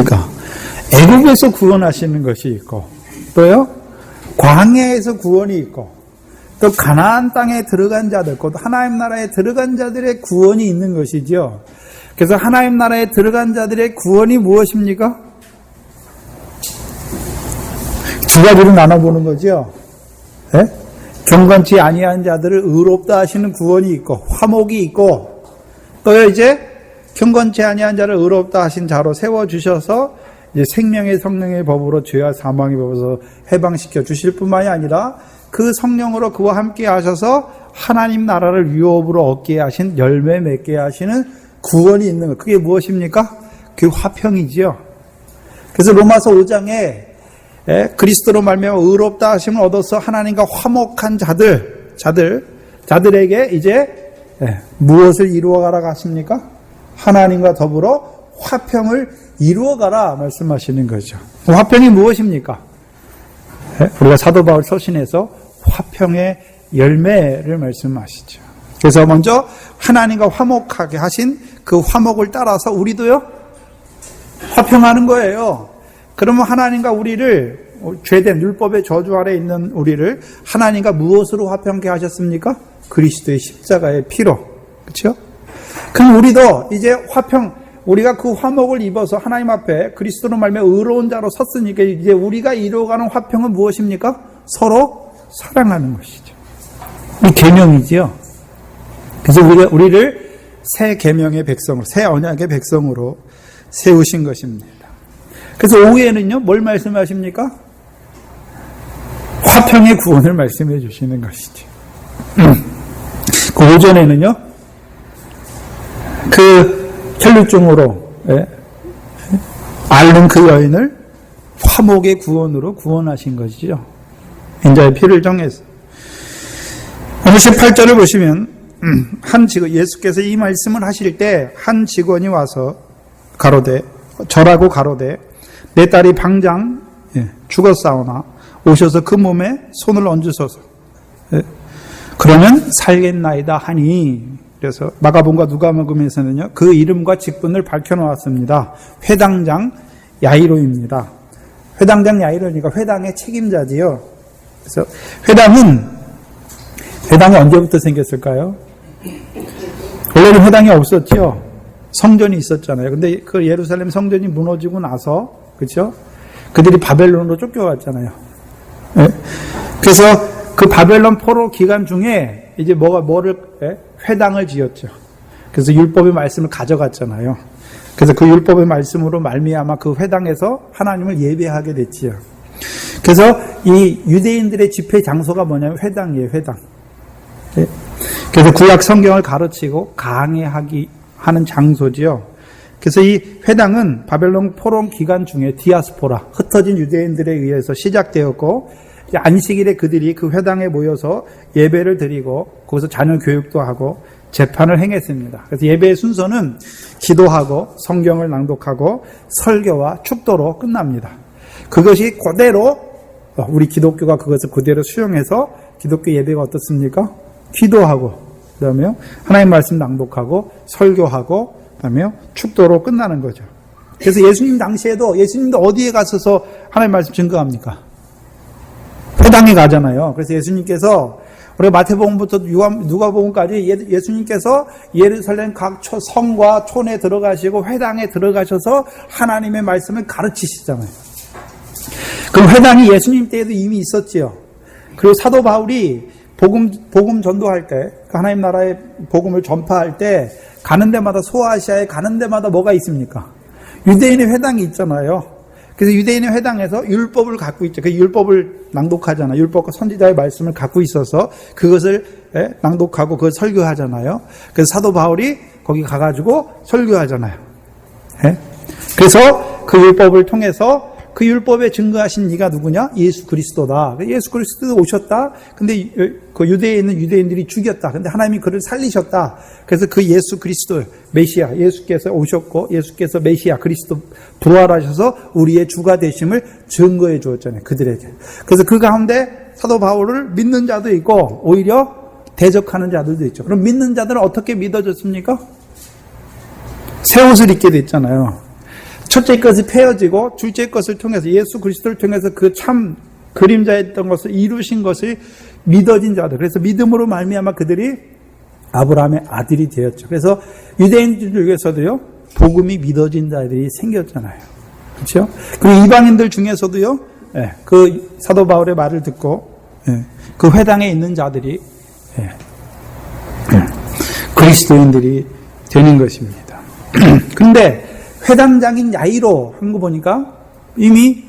그러니까 애국에서 구원하시는 것이 있고, 또요 광야에서 구원이 있고, 또 가나안 땅에 들어간 자들, 곧 하나님 나라에 들어간 자들의 구원이 있는 것이죠. 그래서 하나님 나라에 들어간 자들의 구원이 무엇입니까? 두 가지로 나눠보는 거죠. 네? 경건치 아니한 자들을 의롭다 하시는 구원이 있고, 화목이 있고, 또 이제 경건치 아니한 자를 의롭다 하신 자로 세워주셔서 이제 생명의 성령의 법으로 죄와 사망의 법에서 해방시켜 주실 뿐만이 아니라 그 성령으로 그와 함께 하셔서 하나님 나라를 유업으로 얻게 하신, 열매 맺게 하시는 구원이 있는 것. 그게 무엇입니까? 그 화평이지요. 그래서 로마서 5장에 그리스도로 말미암아 의롭다 하심을 얻어서 하나님과 화목한 자들에게 이제 무엇을 이루어가라고 하십니까? 하나님과 더불어 화평을 이루어가라 말씀하시는 거죠. 화평이 무엇입니까? 우리가 사도 바울 서신에서 화평의 열매를 말씀하시죠. 그래서 먼저 하나님과 화목하게 하신 그 화목을 따라서 우리도요 화평하는 거예요. 그러면 하나님과 우리를, 죄된 율법의 저주 아래 있는 우리를 하나님과 무엇으로 화평케 하셨습니까? 그리스도의 십자가의 피로. 그렇죠? 그럼 우리도 이제 우리가 그 화목을 입어서 하나님 앞에 그리스도로 말미암아 의로운 자로 섰으니까 이제 우리가 이루어가는 화평은 무엇입니까? 서로 사랑하는 것이죠. 이 계명이지요. 그래서 우리를 새 계명의 백성으로, 새 언약의 백성으로 세우신 것입니다. 그래서 오후에는요, 뭘 말씀하십니까? 화평의 구원을 말씀해 주시는 것이죠. 그 오전에는요, 그 혈루증으로 앓는 그 여인을 화목의 구원으로 구원하신 것이죠. 인자의 피를 정해서. 오늘 18절을 보시면 예수께서 이 말씀을 하실 때 한 직원이 와서 절하고 가로되 내 딸이 방장 죽었사오나 오셔서 그 몸에 손을 얹으소서. 그러면 살겠나이다 하니, 그래서 마가복음과 누가복음에서는요 그 이름과 직분을 밝혀놓았습니다. 회당장 야이로입니다. 회당장 야이로니까 회당의 책임자지요. 그래서 회당이 언제부터 생겼을까요? 원래는 회당이 없었죠. 성전이 있었잖아요. 근데 그 예루살렘 성전이 무너지고 나서, 그렇죠? 그들이 바벨론으로 쫓겨갔잖아요. 네? 그래서 그 바벨론 포로 기간 중에 이제 회당을 지었죠. 그래서 율법의 말씀을 가져갔잖아요. 그래서 그 율법의 말씀으로 말미암아 그 회당에서 하나님을 예배하게 됐지요. 그래서 이 유대인들의 집회 장소가 뭐냐면 회당이에요, 회당. 네? 그래서 구약 성경을 가르치고 하는 장소지요. 그래서 이 회당은 바벨론 포로 기간 중에 디아스포라, 흩어진 유대인들에 의해서 시작되었고, 안식일에 그들이 그 회당에 모여서 예배를 드리고 거기서 자녀 교육도 하고 재판을 행했습니다. 그래서 예배의 순서는 기도하고 성경을 낭독하고 설교와 축도로 끝납니다. 그것이 그대로 우리 기독교가 그것을 그대로 수용해서 기독교 예배가 어떻습니까? 기도하고 그다음에 하나님 말씀 낭독하고 설교하고 그다음에 축도로 끝나는 거죠. 그래서 예수님 당시에도 예수님도 어디에 가셔서 하나님 말씀 증거합니까? 회당에 가잖아요. 그래서 예수님께서 우리가 마태복음부터 누가복음까지 예수님께서 예루살렘 각 성과 촌에 들어가시고 회당에 들어가셔서 하나님의 말씀을 가르치시잖아요. 그럼 회당이 예수님 때에도 이미 있었지요. 그리고 사도 바울이 복음 전도할 때, 하나님 나라의 복음을 전파할 때 가는 데마다, 소아시아에 가는 데마다 뭐가 있습니까? 유대인의 회당이 있잖아요. 그래서 유대인의 회당에서 율법을 갖고 있죠. 그 율법을 낭독하잖아요. 율법과 선지자의 말씀을 갖고 있어서 그것을 낭독하고 그걸 설교하잖아요. 그래서 사도 바울이 거기 가가지고 설교하잖아요. 그래서 그 율법을 통해서 그 율법에 증거하신 이가 누구냐? 예수 그리스도다. 예수 그리스도 오셨다. 근데 그 유대에 있는 유대인들이 죽였다. 근데 하나님이 그를 살리셨다. 그래서 그 예수 그리스도 메시아, 예수께서 오셨고 예수께서 메시아 그리스도 부활하셔서 우리의 주가 되심을 증거해 주었잖아요. 그들에게. 그래서 그 가운데 사도 바울을 믿는 자도 있고 오히려 대적하는 자들도 있죠. 그럼 믿는 자들은 어떻게 믿어졌습니까? 새 옷을 입게 됐잖아요. 첫째 것이 폐허지고 둘째 것을 통해서 예수 그리스도를 통해서 그 참 그림자였던 것을 이루신 것이 믿어진 자들. 그래서 믿음으로 말미암아 그들이 아브라함의 아들이 되었죠. 그래서 유대인들 중에서도요, 복음이 믿어진 자들이 생겼잖아요. 그렇죠? 그리고 이방인들 중에서도요, 그 사도 바울의 말을 듣고 그 회당에 있는 자들이 그리스도인들이 되는 것입니다. 그런데 회당장인 야이로 한 거 보니까 이미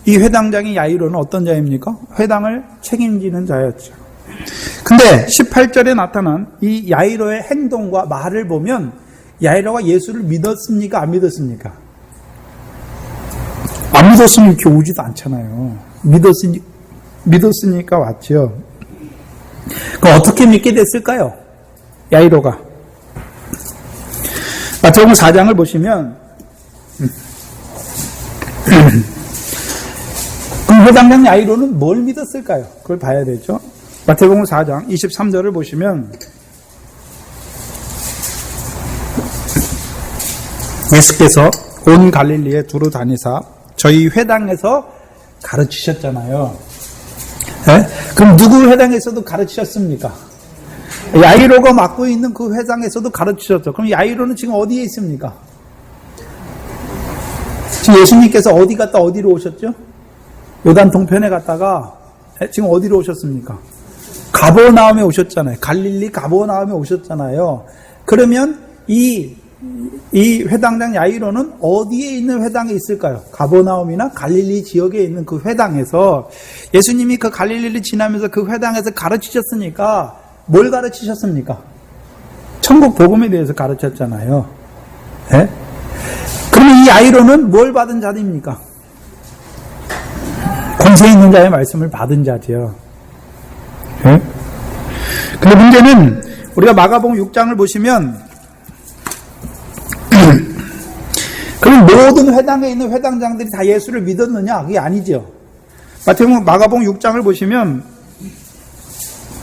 이 회당장인 야이로는 어떤 자입니까? 회당을 책임지는 자였죠. 근데 18절에 나타난 이 야이로의 행동과 말을 보면 야이로가 예수를 믿었습니까? 안 믿었습니까? 안 믿었으면 이렇게 오지도 않잖아요. 믿었으니까 왔죠. 그럼 어떻게 믿게 됐을까요? 야이로가. 마태복음 4장을 보시면 그럼 회당장 야이로는 뭘 믿었을까요? 그걸 봐야 되죠. 마태복음 4장 23절을 보시면 예수께서 온 갈릴리에 두루 다니사 저희 회당에서 가르치셨잖아요. 그럼 누구 회당에서도 가르치셨습니까? 야이로가 맡고 있는 그 회당에서도 가르치셨죠. 그럼 야이로는 지금 어디에 있습니까? 지금 예수님께서 어디 갔다 어디로 오셨죠? 요단 동편에 갔다가 지금 어디로 오셨습니까? 가버나움에 오셨잖아요. 갈릴리 가버나움에 오셨잖아요. 그러면 이 회당장 야이로는 어디에 있는 회당에 있을까요? 가버나움이나 갈릴리 지역에 있는 그 회당에서 예수님이 그 갈릴리를 지나면서 그 회당에서 가르치셨으니까 뭘 가르치셨습니까? 천국 복음에 대해서 가르쳤잖아요. 네? 그러면 이 야이로는 뭘 받은 자입니까? 권세 있는 자의 말씀을 받은 자죠. 네? 근데 문제는 우리가 마가복음 6장을 보시면 그럼 모든 회당에 있는 회당장들이 다 예수를 믿었느냐? 그게 아니죠. 마가복음 6장을 보시면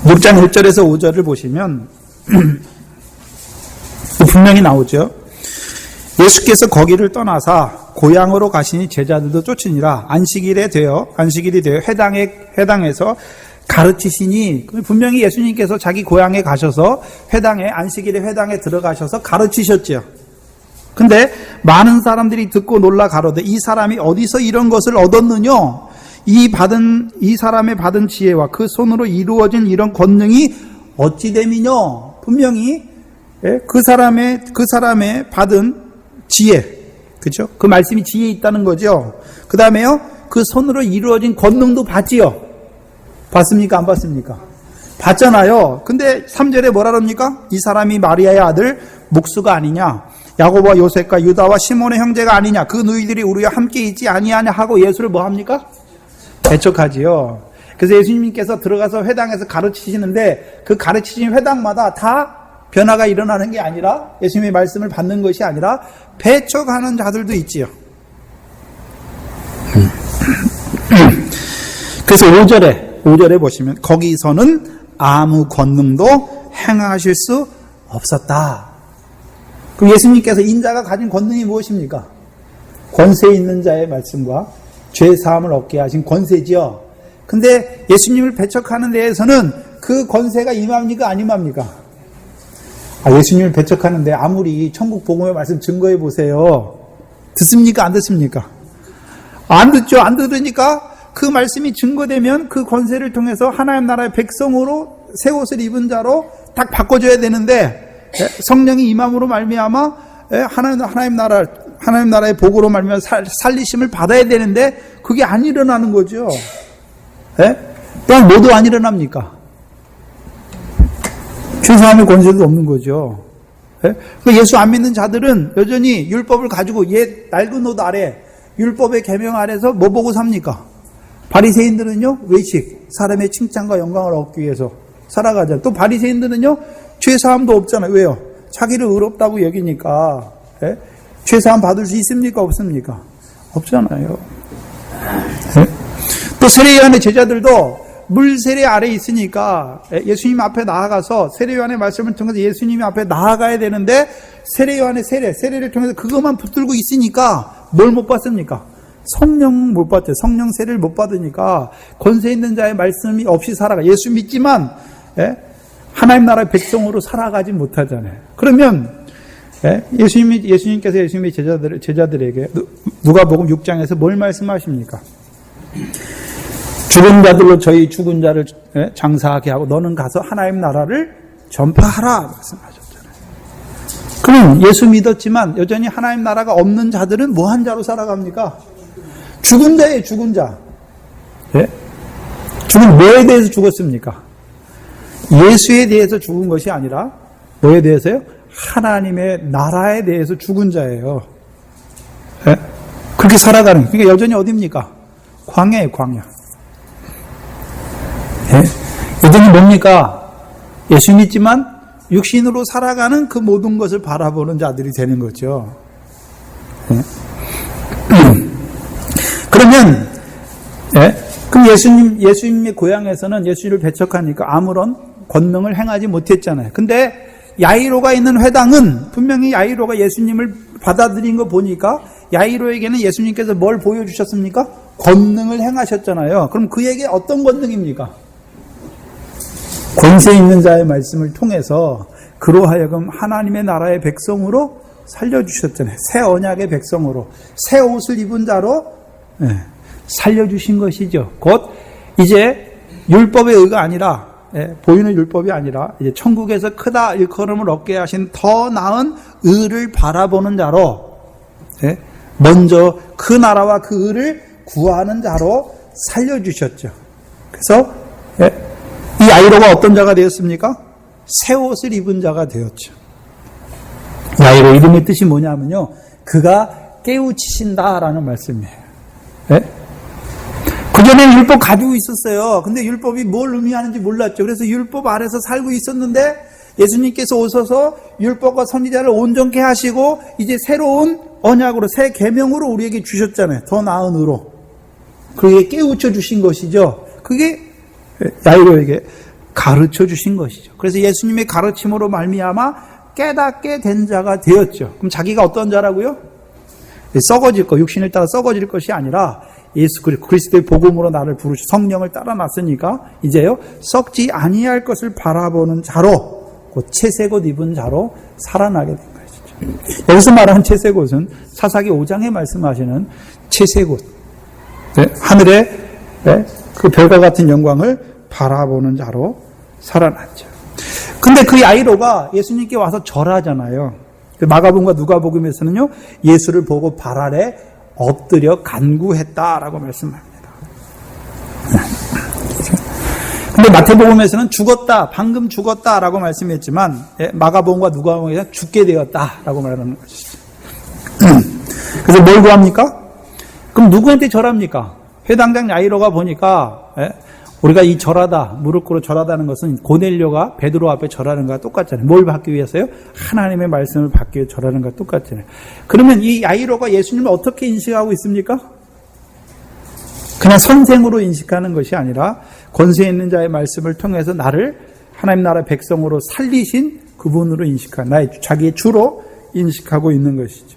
6장 1절에서 5절을 보시면 분명히 나오죠. 예수께서 거기를 떠나사 고향으로 가시니 제자들도 쫓으니라. 안식일이 되어 회당에서 가르치시니, 분명히 예수님께서 자기 고향에 가셔서 안식일에 회당에 들어가셔서 가르치셨죠. 근데 많은 사람들이 듣고 놀라 가로되 이 사람이 어디서 이런 것을 얻었느냐? 이 사람의 받은 지혜와 그 손으로 이루어진 이런 권능이 어찌 됨이냐? 분명히 그 사람의 받은 지혜, 그렇죠? 그 말씀이 지혜 있다는 거죠. 그 다음에요, 그 손으로 이루어진 권능도 봤지요. 봤습니까? 안 봤습니까? 봤잖아요. 근데 3절에 뭐라 그럽니까? 이 사람이 마리아의 아들 목수가 아니냐? 야고보와 요셉과 유다와 시몬의 형제가 아니냐? 그 너희들이 우리와 함께 있지 아니하냐 하고 예수를 뭐 합니까? 배척하지요. 그래서 예수님께서 들어가서 회당에서 가르치시는데 그 가르치신 회당마다 다 변화가 일어나는 게 아니라 예수님의 말씀을 받는 것이 아니라 배척하는 자들도 있지요. 그래서 5절에 보시면 거기서는 아무 권능도 행하실 수 없었다. 그럼 예수님께서 인자가 가진 권능이 무엇입니까? 권세 있는 자의 말씀과 죄 사함을 얻게 하신 권세지요. 근데 예수님을 배척하는 데에서는 그 권세가 임합니까? 안 임합니까? 예수님을 배척하는데 아무리 천국 복음의 말씀 증거해 보세요. 듣습니까? 안 듣습니까? 안 듣죠. 안 들으니까 그 말씀이 증거되면 그 권세를 통해서 하나님 나라의 백성으로 새 옷을 입은 자로 딱 바꿔줘야 되는데 성령이 임함으로 말미암아 하나님 나라의 복으로 말미암아 살리심을 받아야 되는데 그게 안 일어나는 거죠. 또한 모두 안 일어납니까? 죄사함의 권세도 없는 거죠. 예수 안 믿는 자들은 여전히 율법을 가지고 옛 낡은 옷 아래 율법의 계명 아래서 뭐 보고 삽니까? 바리새인들은요, 외식, 사람의 칭찬과 영광을 얻기 위해서 살아가잖아요. 또 바리새인들은요, 죄사함도 없잖아요. 왜요? 자기를 의롭다고 여기니까. 죄사함 받을 수 있습니까? 없습니까? 없잖아요. 또 세례요한의 제자들도 물 세례 아래 있으니까 예수님 앞에 나아가서 세례요한의 말씀을 통해서 예수님 앞에 나아가야 되는데 세례요한의 세례를 통해서 그것만 붙들고 있으니까 뭘 못 받습니까? 성령 못 받죠. 성령 세례를 못 받으니까 권세 있는 자의 말씀이 없이 살아가. 예수 믿지만 하나님 나라의 백성으로 살아가지 못하잖아요. 그러면 예수님께서 예수님의 제자들에게 누가복음 6장에서 뭘 말씀하십니까? 죽은 자들로 저희 죽은 자를 장사하게 하고 너는 가서 하나님 나라를 전파하라 말씀하셨잖아요. 그럼 예수 믿었지만 여전히 하나님 나라가 없는 자들은 뭐한 자로 살아갑니까? 죽은 자예요, 죽은 자. 죽은 뭐에 대해서 죽었습니까? 예수에 대해서 죽은 것이 아니라 뭐에 대해서요? 하나님의 나라에 대해서 죽은 자예요. 그렇게 살아가는, 그러니까 여전히 어디입니까? 광야예요, 광야. 여전히 뭡니까? 예수 믿지만 육신으로 살아가는 그 모든 것을 바라보는 자들이 되는 거죠. 그러면, 그럼 예수님의 고향에서는 예수를 배척하니까 아무런 권능을 행하지 못했잖아요. 근데 야이로가 있는 회당은 분명히 야이로가 예수님을 받아들인 거 보니까 야이로에게는 예수님께서 뭘 보여주셨습니까? 권능을 행하셨잖아요. 그럼 그에게 어떤 권능입니까? 권세 있는 자의 말씀을 통해서 그로 하여금 하나님의 나라의 백성으로 살려주셨잖아요. 새 언약의 백성으로, 새 옷을 입은 자로 살려주신 것이죠. 곧 이제 율법의 의가 아니라, 보이는 율법이 아니라 이제 천국에서 크다 일컬음을 얻게 하신 더 나은 의를 바라보는 자로, 먼저 그 나라와 그 의를 구하는 자로 살려주셨죠. 그래서 이 야이로가 어떤 자가 되었습니까? 새 옷을 입은 자가 되었죠. 야이로 이름의 뜻이 뭐냐면요, 그가 깨우치신다라는 말씀이에요. 그전에 율법 가지고 있었어요. 근데 율법이 뭘 의미하는지 몰랐죠. 그래서 율법 아래서 살고 있었는데 예수님께서 오셔서 율법과 선지자를 온전케 하시고 이제 새로운 언약으로, 새 계명으로 우리에게 주셨잖아요. 더 나은 의로. 그게 깨우쳐 주신 것이죠. 그게 야이로에게 가르쳐 주신 것이죠. 그래서 예수님의 가르침으로 말미암아 깨닫게 된 자가 되었죠. 그럼 자기가 어떤 자라고요? 썩어질 것, 육신을 따라 썩어질 것이 아니라 예수 그리스도의 복음으로 나를 부르시, 성령을 따라 났으니까 이제요 썩지 아니할 것을 바라보는 자로, 곧 채색옷 입은 자로 살아나게 된 것이죠. 여기서 말하는 채색옷은 사사기 5장에 말씀하시는 채색옷, 하늘의 그 별과 같은 영광을 바라보는 자로 살아났죠. 근데 그 야이로가 예수님께 와서 절하잖아요. 마가복음과 누가복음에서는요, 예수를 보고 발 아래 엎드려 간구했다라고 말씀합니다. 근데 마태복음에서는 죽었다, 방금 죽었다라고 말씀했지만 마가복음과 누가복음에서는 죽게 되었다라고 말하는 것이죠. 그래서 뭘 구합니까? 그럼 누구한테 절합니까? 회당장 야이로가 보니까 우리가 이 절하다, 무릎 꿇어 절하다는 것은 고넬료가 베드로 앞에 절하는 것과 똑같잖아요. 뭘 받기 위해서요? 하나님의 말씀을 받기 위해 절하는 것과 똑같잖아요. 그러면 이 야이로가 예수님을 어떻게 인식하고 있습니까? 그냥 선생으로 인식하는 것이 아니라 권세 있는 자의 말씀을 통해서 나를 하나님 나라 백성으로 살리신 그분으로 인식하는, 자기의 주로 인식하고 있는 것이죠.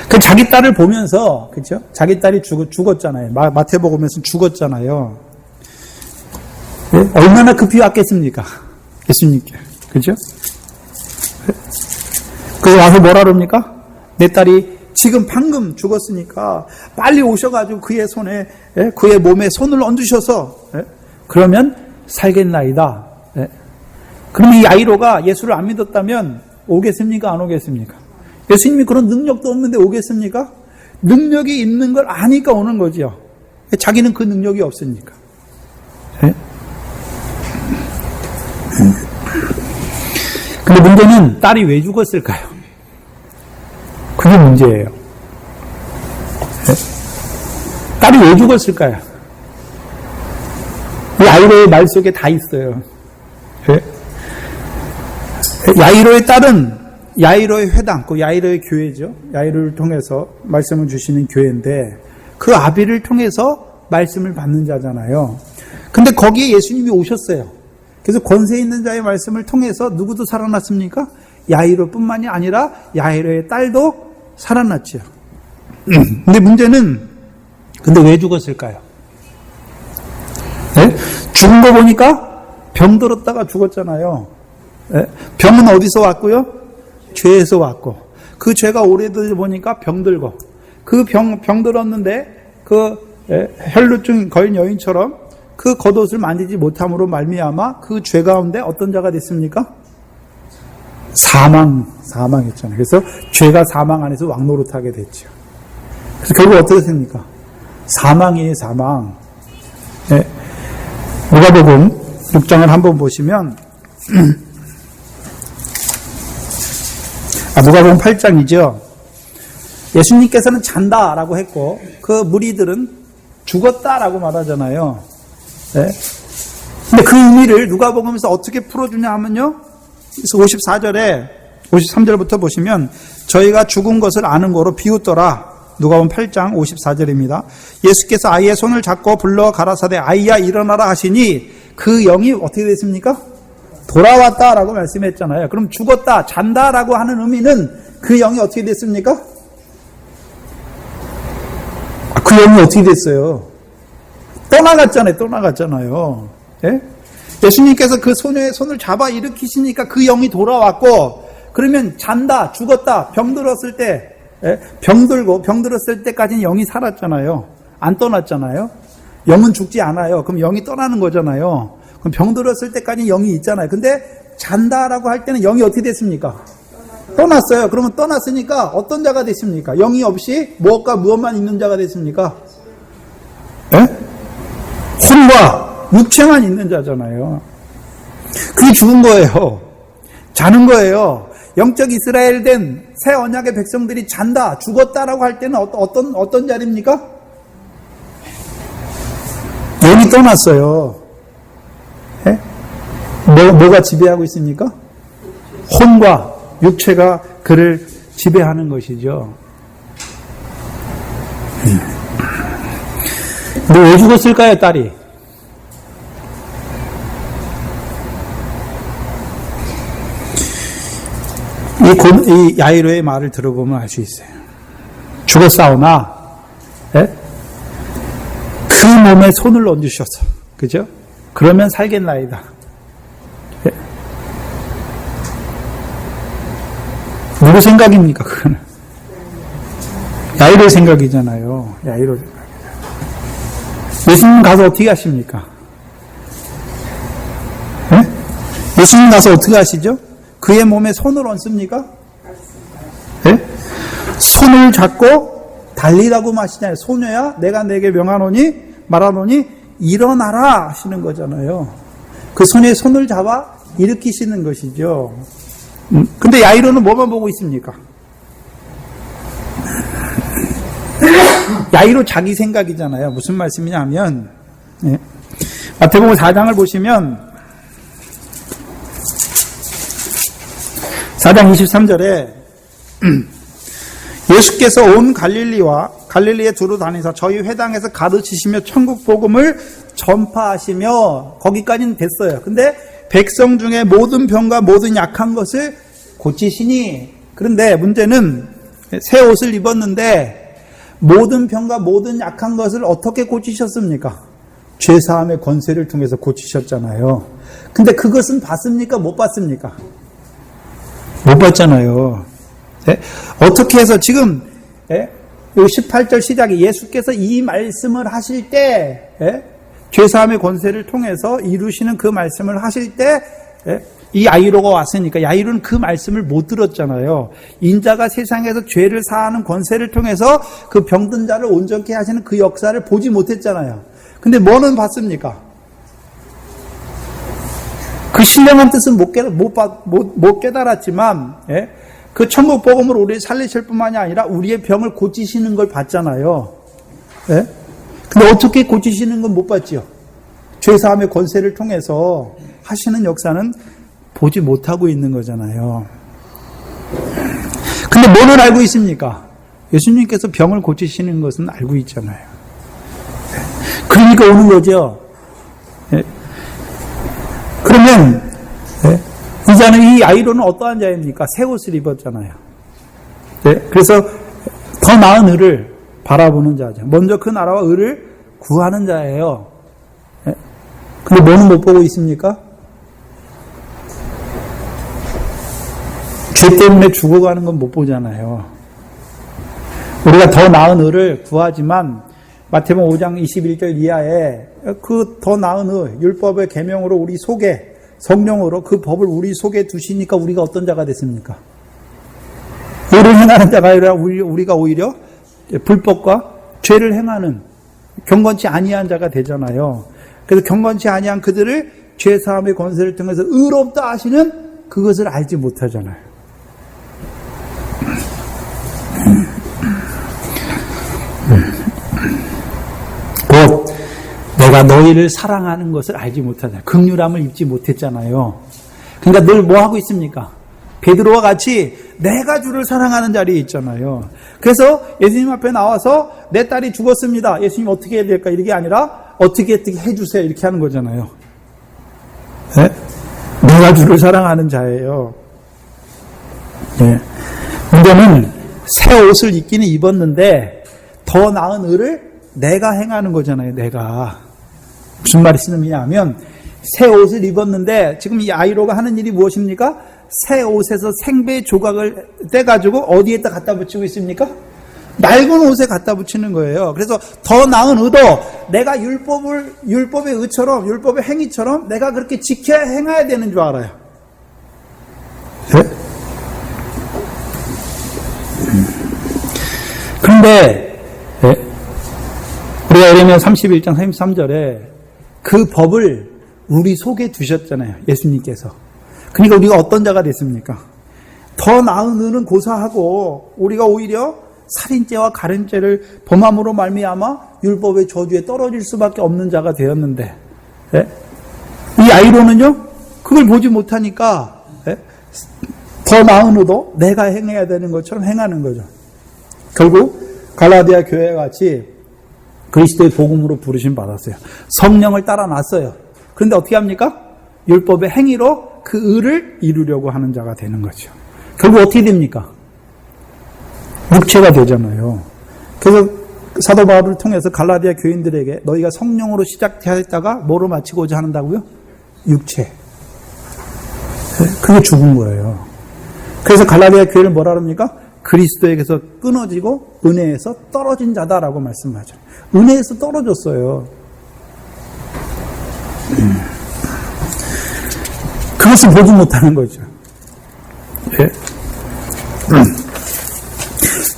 그 자기 딸을 보면서, 그죠? 자기 딸이 죽었잖아요. 마태복음에서는 죽었잖아요. 얼마나 급히 왔겠습니까? 예수님께. 그죠? 그래서 와서 뭐라 그럽니까? 내 딸이 지금 방금 죽었으니까 빨리 오셔가지고 그의 손에, 그의 몸에 손을 얹으셔서, 그러면 살겠나이다. 그럼 이 야이로가 예수를 안 믿었다면 오겠습니까? 안 오겠습니까? 예수님이 그런 능력도 없는데 오겠습니까? 능력이 있는 걸 아니까 오는 거죠. 자기는 그 능력이 없으니까. 근데 문제는 딸이 왜 죽었을까요? 그게 문제예요. 딸이 왜 죽었을까요? 이 야이로의 말 속에 다 있어요. 야이로의 딸은 야이로의 회당, 그 야이로의 교회죠. 야이로를 통해서 말씀을 주시는 교회인데 그 아비를 통해서 말씀을 받는 자잖아요. 근데 거기에 예수님이 오셨어요. 그래서 권세 있는 자의 말씀을 통해서 누구도 살아났습니까? 야이로뿐만이 아니라 야이로의 딸도 살아났죠. 근데 문제는 근데 왜 죽었을까요? 네? 죽은 거 보니까 병들었다가 죽었잖아요. 네? 병은 어디서 왔고요? 죄에서 왔고, 그 죄가 오래되다 보니까 병들고, 그 병들었는데 그 혈루증 걸린 여인처럼 그 겉옷을 만지지 못함으로 말미암아 그 죄 가운데 어떤 자가 됐습니까? 사망했잖아요. 그래서 죄가 사망 안에서 왕노릇하게 됐죠. 그래서 결국 어떻게 됩니까? 사망이에요, 사망. 네. 누가복음 6장을 한번 보시면 누가복음 8장이죠. 예수님께서는 잔다라고 했고 그 무리들은 죽었다라고 말하잖아요. 네. 근데 그 의미를 누가복음에서 어떻게 풀어주냐 하면요. 그래서 53절부터 보시면 저희가 죽은 것을 아는 거로 비웃더라. 누가복음 8장 54절입니다. 예수께서 아이의 손을 잡고 불러 가라사대 아이야 일어나라 하시니 그 영이 어떻게 됐습니까? 돌아왔다라고 말씀했잖아요. 그럼 죽었다, 잔다라고 하는 의미는 그 영이 어떻게 됐습니까? 그 영이 어떻게 됐어요? 떠나갔잖아요. 예? 예수님께서 그 소녀의 손을 잡아 일으키시니까 그 영이 돌아왔고, 그러면 잔다, 죽었다, 병들었을 때, 병들었을 때까지는 영이 살았잖아요. 안 떠났잖아요. 영은 죽지 않아요. 그럼 영이 떠나는 거잖아요. 그럼 병들었을 때까지는 영이 있잖아요. 근데 잔다라고 할 때는 영이 어떻게 됐습니까? 떠났어요. 그러면 떠났으니까 어떤 자가 됐습니까? 영이 없이 무엇과 무엇만 있는 자가 됐습니까? 혼과 육체만 있는 자잖아요. 그게 죽은 거예요. 자는 거예요. 영적 이스라엘 된 새 언약의 백성들이 잔다, 죽었다라고 할 때는 어떤 자리입니까? 영이 떠났어요. 뭐가 지배하고 있습니까? 혼과 육체가 그를 지배하는 것이죠. 근데 왜 죽었을까요, 딸이? 이 야이로의 말을 들어보면 알 수 있어요. 죽었사오나, 그 몸에 손을 얹으셔서, 그죠? 그러면 살겠나이다. 누구 생각입니까, 그거는? 야이로의 생각이잖아요. 야이로 생각이잖아요. 예수님 가서 어떻게 하십니까? 예수님 가서 어떻게 하시죠? 그의 몸에 손을 얹습니까? 손을 잡고 달리라고 하시잖아요. 소녀야, 내가 내게 말하노니 일어나라 하시는 거잖아요. 그 손에 손을 잡아 일으키시는 것이죠. 근데 야이로는 뭐만 보고 있습니까? 야이로 자기 생각이잖아요. 무슨 말씀이냐면, 마태복음 4장을 보시면 4장 23절에 예수께서 온 갈릴리에 두루 다니사 저희 회당에서 가르치시며 천국 복음을 전파하시며, 거기까지는 됐어요. 근데 백성 중에 모든 병과 모든 약한 것을 고치시니, 그런데 문제는 새 옷을 입었는데 모든 병과 모든 약한 것을 어떻게 고치셨습니까? 죄사함의 권세를 통해서 고치셨잖아요. 근데 그것은 봤습니까? 못 봤습니까? 못 봤잖아요. 어떻게 해서 지금 18절 시작에 예수께서 이 말씀을 하실 때, 죄사함의 권세를 통해서 이루시는 그 말씀을 하실 때 이 야이로가 왔으니까 야이로는 그 말씀을 못 들었잖아요. 인자가 세상에서 죄를 사하는 권세를 통해서 그 병든 자를 온전케 하시는 그 역사를 보지 못했잖아요. 근데 뭐는 봤습니까? 그 신령한 뜻은 못 깨달았지만, 그 천국 복음으로 우리를 살리실 뿐만이 아니라 우리의 병을 고치시는 걸 봤잖아요. 근데 어떻게 고치시는 건 못 봤지요? 죄사함의 권세를 통해서 하시는 역사는 보지 못하고 있는 거잖아요. 근데 뭐를 알고 있습니까? 예수님께서 병을 고치시는 것은 알고 있잖아요. 그러니까 오는 거죠. 예. 그러면 이 자는, 이 아이로는 어떠한 자입니까? 새 옷을 입었잖아요. 예. 그래서 더 나은 의를 바라보는 자죠. 먼저 그 나라와 의를 구하는 자예요. 예. 근데 뭐는 못 보고 있습니까? 죄 때문에 죽어가는 건 못 보잖아요. 우리가 더 나은 의를 구하지만 마태복음 5장 21절 이하에 그 더 나은 의, 율법의 계명으로 우리 속에, 성령으로 그 법을 우리 속에 두시니까 우리가 어떤 자가 됐습니까? 의를 행하는 자가 아니라 우리가 오히려 불법과 죄를 행하는 경건치 아니한 자가 되잖아요. 그래서 경건치 아니한 그들을 죄사함의 권세를 통해서 의롭다 하시는 그것을 알지 못하잖아요. 곧 내가 너희를 사랑하는 것을 알지 못하잖아요. 긍휼함을 입지 못했잖아요. 그러니까 늘 뭐 하고 있습니까? 베드로와 같이 내가 주를 사랑하는 자리에 있잖아요. 그래서 예수님 앞에 나와서 내 딸이 죽었습니다. 예수님 어떻게 해야 될까? 이게 아니라 어떻게 해주세요. 이렇게 하는 거잖아요. 네? 내가 주를 사랑하는 자예요. 네. 문제는 새 옷을 입기는 입었는데 더 나은 의를 내가 행하는 거잖아요. 내가. 무슨 말씀이냐 하면 새 옷을 입었는데 지금 이 아이로가 하는 일이 무엇입니까? 새 옷에서 생배 조각을 떼가지고 어디에다 갖다 붙이고 있습니까? 낡은 옷에 갖다 붙이는 거예요. 그래서 더 나은 의도 내가 율법의 의처럼, 율법의 행위처럼 내가 그렇게 지켜야 행해야 되는 줄 알아요. 네? 그런데 우리가 예레미야 31장 33절에 그 법을 우리 속에 두셨잖아요. 예수님께서. 그러니까 우리가 어떤 자가 됐습니까? 더 나은 의는 고사하고 우리가 오히려 살인죄와 가늠죄를 범함으로 말미암아 율법의 저주에 떨어질 수밖에 없는 자가 되었는데, 예? 이 아이로는요 그걸 보지 못하니까, 예? 더 나은 의도 내가 행해야 되는 것처럼 행하는 거죠. 결국 갈라디아 교회와 같이 그리스도의 복음으로 부르심 받았어요. 성령을 따라 놨어요. 그런데 어떻게 합니까? 율법의 행위로 그 의를 이루려고 하는 자가 되는 거죠. 결국 어떻게 됩니까? 육체가 되잖아요. 그래서 사도 바울을 통해서 갈라디아 교인들에게 너희가 성령으로 시작하였다가 뭐로 마치고자 한다고요? 육체. 그게 죽은 거예요. 그래서 갈라디아 교회를 뭐라 합니까? 그리스도에게서 끊어지고 은혜에서 떨어진 자다라고 말씀하죠. 은혜에서 떨어졌어요. 그것을 보지 못하는 거죠. 예.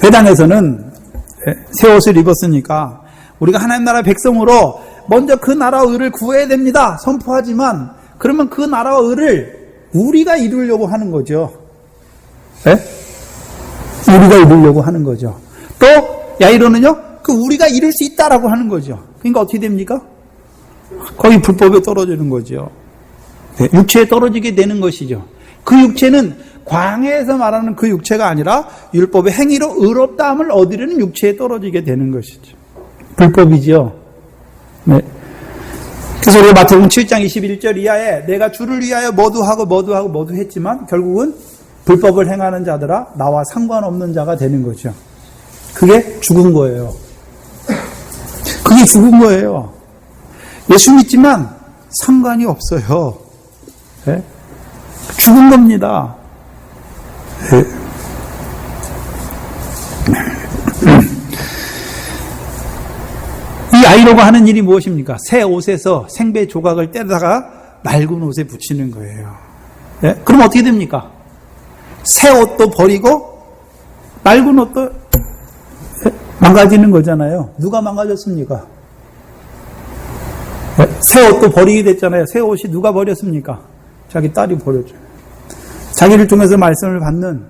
회당에서는 새 옷을 입었으니까 우리가 하나님 나라 백성으로 먼저 그 나라와 의를 구해야 됩니다. 선포하지만 그러면 그 나라와 의를 우리가 이루려고 하는 거죠. 예? 우리가 이루려고 하는 거죠. 또 야이로는요, 그 우리가 이룰 수 있다라고 하는 거죠. 그러니까 어떻게 됩니까? 거의 불법에 떨어지는 거죠. 네, 육체에 떨어지게 되는 것이죠. 그 육체는 광야에서 말하는 그 육체가 아니라 율법의 행위로 의롭다함을 얻으려는 육체에 떨어지게 되는 것이죠. 불법이죠. 네. 그래서 우리가 마태복음 7장 21절 이하에 내가 주를 위하여 모두 하고 했지만 결국은 불법을 행하는 자들아 나와 상관없는 자가 되는 거죠. 그게 죽은 거예요. 그게 죽은 거예요. 예수 믿지만 상관이 없어요. 네? 죽은 겁니다. 네. 이 아이로가 하는 일이 무엇입니까? 새 옷에서 생배 조각을 떼다가 낡은 옷에 붙이는 거예요. 네? 그럼 어떻게 됩니까? 새 옷도 버리고 낡은 옷도 망가지는 거잖아요. 누가 망가졌습니까? 새 옷도 버리게 됐잖아요. 새 옷이 누가 버렸습니까? 자기 딸이 버렸죠. 자기를 통해서 말씀을 받는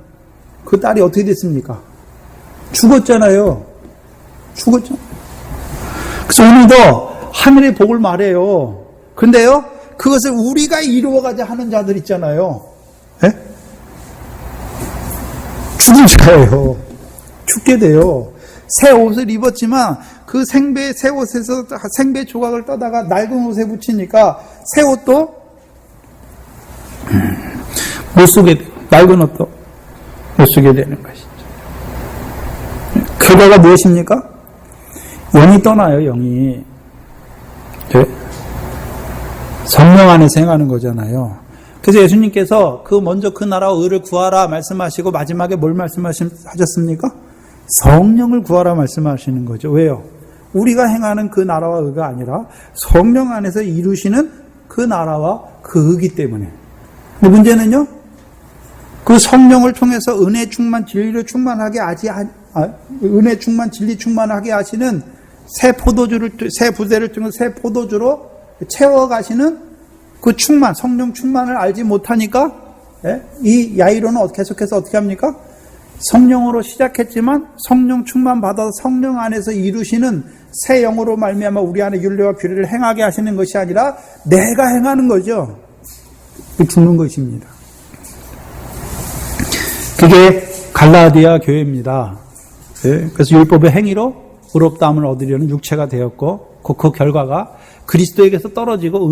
그 딸이 어떻게 됐습니까? 죽었잖아요. 죽었죠. 그래서 오늘도 하늘의 복을 말해요. 그런데요, 그것을 우리가 이루어가자 하는 자들 있잖아요. 네? 죽은 자예요. 죽게 돼요. 새 옷을 입었지만 그 새 옷에서 생배 조각을 떠다가 낡은 옷에 붙이니까 새 옷도 못 쓰게 되고 낡은 옷도 못 쓰게 되는 것이죠. 결과가 무엇입니까? 영이 떠나요, 영이. 네. 성령 안에서 행하는 거잖아요. 그래서 예수님께서 먼저 그 나라와 의를 구하라 말씀하시고 마지막에 뭘 말씀하셨습니까? 성령을 구하라 말씀하시는 거죠. 왜요? 우리가 행하는 그 나라와 의가 아니라 성령 안에서 이루시는 그 나라와 그 의기 때문에. 근데 문제는요, 그 성령을 통해서 은혜 충만, 진리로 충만하게 은혜 충만, 진리 충만하게 하시는 새 부대를 통해서 새 포도주로 채워가시는 그 충만, 성령 충만을 알지 못하니까, 이 야이로는 계속해서 어떻게 합니까? 성령으로 시작했지만 성령 충만 받아서 성령 안에서 이루시는 새 영으로 말미암아 우리 안에 율례와 규례를 행하게 하시는 것이 아니라 내가 행하는 거죠. 죽는 것입니다. 그게 갈라디아 교회입니다. 그래서 율법의 행위로 의롭다함을 얻으려는 육체가 되었고 그 결과가 그리스도에게서 떨어지고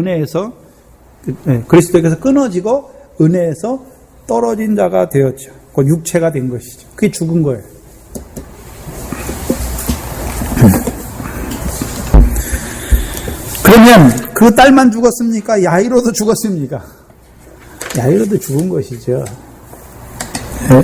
그리스도에게서 끊어지고 은혜에서 떨어진 자가 되었죠. 그 육체가 된 것이죠. 그게 죽은 거예요. 그러면 그 딸만 죽었습니까? 야이로도 죽었습니까? 야이로도 죽은 것이죠. 네.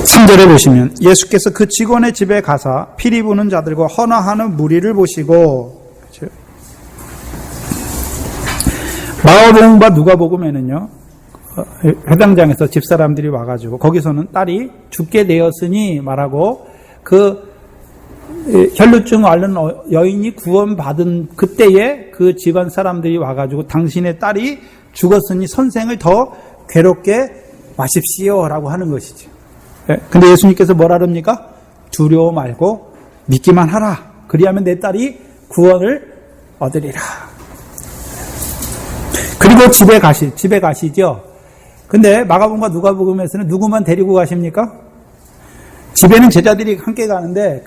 23절에 보시면 예수께서 그 직원의 집에 가사 피리 부는 자들과 헌화하는 무리를 보시고, 그렇죠? 마가복음과 누가복음에는요, 회당장에서 집사람들이 와가지고 거기서는 딸이 죽게 되었으니 말하고 그 혈루증 앓는 여인이 구원받은 그때에 그 집안 사람들이 와가지고 당신의 딸이 죽었으니 선생을 더 괴롭게 마십시오라고 하는 것이죠. 근데 예수님께서 뭐라 그럽니까? 두려워 말고 믿기만 하라. 그리하면 내 딸이 구원을 얻으리라. 그리고 집에 가시죠. 근데 마가복음과 누가복음에서는 누구만 데리고 가십니까? 집에는 제자들이 함께 가는데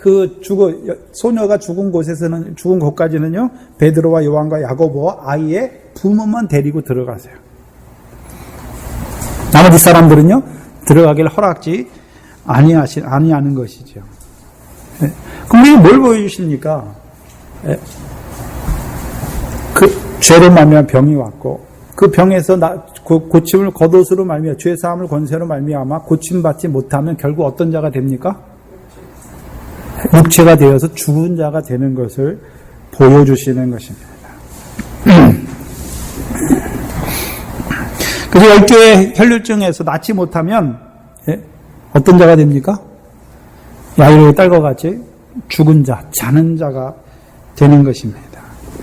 소녀가 죽은 곳까지는요, 베드로와 요한과 야고보와 아이의 부모만 데리고 들어가세요. 나머지 사람들은요, 들어가기를 허락지 아니하는 것이죠. 그럼 이게 뭘 보여주십니까? 그 죄로 말미암아 병이 왔고, 그 병에서 고침을 겉옷으로 말미암아 죄사함을 권세로 말미암아 고침받지 못하면 결국 어떤 자가 됩니까? 육체가 되어서 죽은 자가 되는 것을 보여주시는 것입니다. 그래서 10개의 혈류증에서 낫지 못하면 어떤 자가 됩니까? 야이로의 딸과 같이 죽은 자, 자는 자가 되는 것입니다.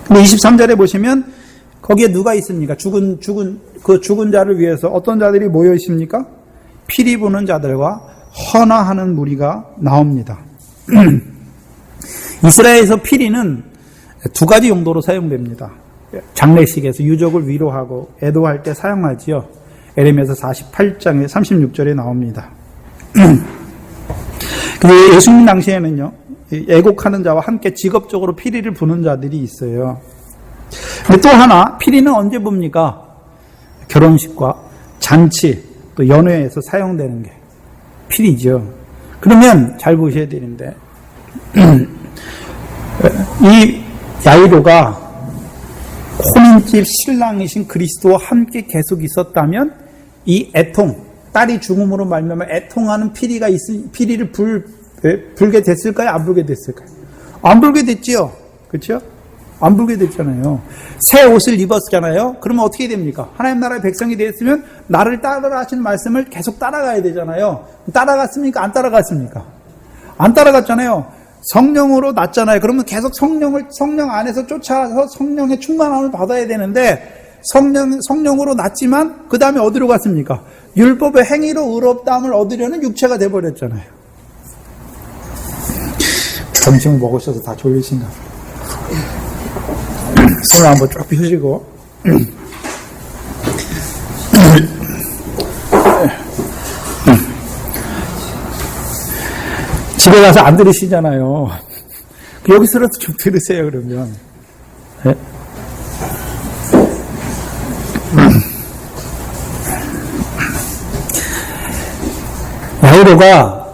근데 23절에 보시면 거기에 누가 있습니까? 죽은 자를 위해서 어떤 자들이 모여 있습니까? 피리 부는 자들과 헌화하는 무리가 나옵니다. 이스라엘에서 피리는 두 가지 용도로 사용됩니다. 장례식에서 유족을 위로하고 애도할 때 사용하지요. 에레미야서 48장의 36절에 나옵니다. 근데 예수님 당시에는요, 애곡하는 자와 함께 직업적으로 피리를 부는 자들이 있어요. 근데 또 하나, 피리는 언제 붑니까? 결혼식과 잔치, 또 연회에서 사용되는 게 피리죠. 그러면 잘 보셔야 되는데, 이 야이로가 혼인집 신랑이신 그리스도와 함께 계속 있었다면 이 딸이 죽음으로 말미암아 애통하는 피리를 불게 됐을까요? 안 불게 됐을까요? 안 불게 됐지요. 그렇죠? 안 불게 됐잖아요. 새 옷을 입었잖아요. 그러면 어떻게 됩니까? 하나님 나라의 백성이 되었으면 나를 따르라 하신 말씀을 계속 따라가야 되잖아요. 따라갔습니까? 안 따라갔습니까? 안 따라갔잖아요. 성령으로 났잖아요. 그러면 계속 성령 안에서 쫓아서 성령의 충만함을 받아야 되는데 성령으로 났지만 그 다음에 어디로 갔습니까? 율법의 행위로 의롭다함을 얻으려는 육체가 돼버렸잖아요. 점심을 먹으셔서 다 졸리신가. 손을 한번 쭉 펴시고. 집에 가서 안 들으시잖아요. 여기서라도 좀 들으세요, 그러면. 네? 야이로가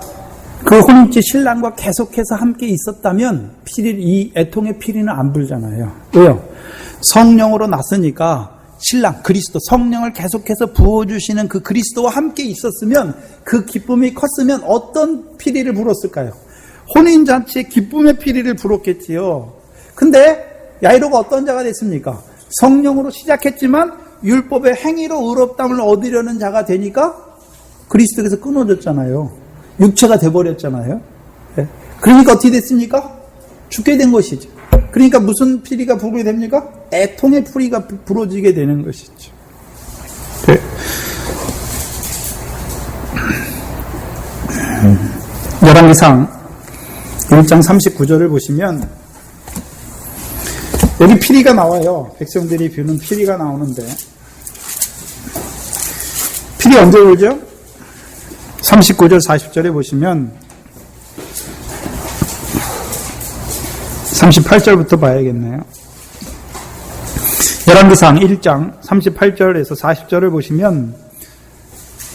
그 혼인집 신랑과 계속해서 함께 있었다면 이 애통의 피리는 안 불잖아요. 왜요? 성령으로 났으니까 신랑 그리스도 성령을 계속해서 부어주시는 그 그리스도와 함께 있었으면 그 기쁨이 컸으면 어떤 피리를 불었을까요? 혼인잔치에 기쁨의 피리를 불었겠지요. 근데 야이로가 어떤 자가 됐습니까? 성령으로 시작했지만 율법의 행위로 의롭다함을 얻으려는 자가 되니까 그리스도에서 끊어졌잖아요. 육체가 돼버렸잖아요. 네. 그러니까 어떻게 됐습니까? 죽게 된 것이죠. 그러니까 무슨 피리가 불게 됩니까? 애통의 피리가 불어지게 되는 것이죠. 네. 열왕기상 1장 39절을 보시면 여기 피리가 나와요. 백성들이 비우는 피리가 나오는데 피리 언제 오죠? 39절 40절에 보시면 38절부터 봐야겠네요. 열왕기상 1장 38절에서 40절을 보시면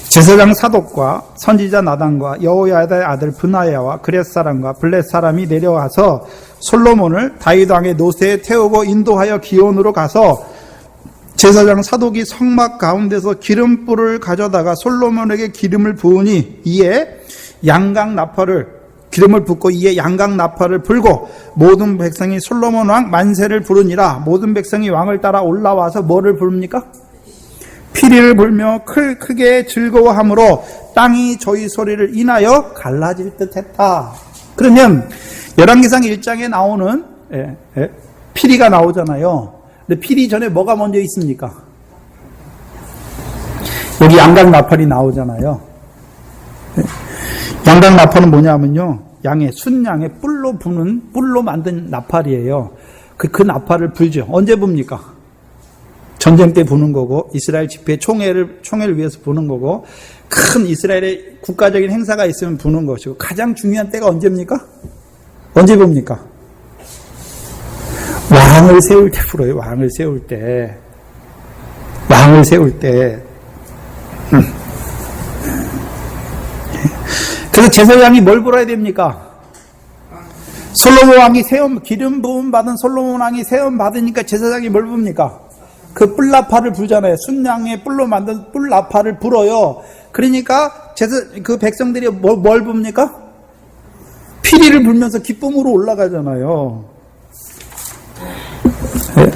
제사장 사독과 선지자 나단과 여호야다의 아들 브나야와 그렛 사람과 블렛 사람이 내려와서 솔로몬을 다윗 왕의 노새에 태우고 인도하여 기온으로 가서 제사장 사독이 성막 가운데서 기름불을 가져다가 솔로몬에게 기름을 부으니 이에 양각 나팔을 기름을 붓고 이에 양각 나팔을 불고 모든 백성이 솔로몬 왕 만세를 부르니라. 모든 백성이 왕을 따라 올라와서 뭐를 부릅니까? 피리를 불며 크게 즐거워함으로 땅이 저희 소리를 인하여 갈라질 듯했다. 그러면 열왕기상 1장에 나오는 피리가 나오잖아요. 근데 피리 전에 뭐가 먼저 있습니까? 여기 양각 나팔이 나오잖아요. 양각 나팔은 뭐냐면요, 순양의 뿔로 만든 나팔이에요. 그 나팔을 불죠. 언제 붑니까? 전쟁 때 부는 거고, 이스라엘 집회 총회를 위해서 부는 거고, 큰 이스라엘의 국가적인 행사가 있으면 부는 것이고, 가장 중요한 때가 언제입니까? 언제 붑니까? 왕을 세울 때 불어요. 왕을 세울 때. 그래서 제사장이 뭘 불어야 됩니까? 솔로몬 왕이 기름 부음 받은 솔로몬 왕이 세움 받으니까 제사장이 뭘 붑니까? 그 뿔나팔을 불잖아요. 순양의 뿔로 만든 뿔나팔을 불어요. 그러니까 그 백성들이 뭘 붑니까? 피리를 불면서 기쁨으로 올라가잖아요. 네?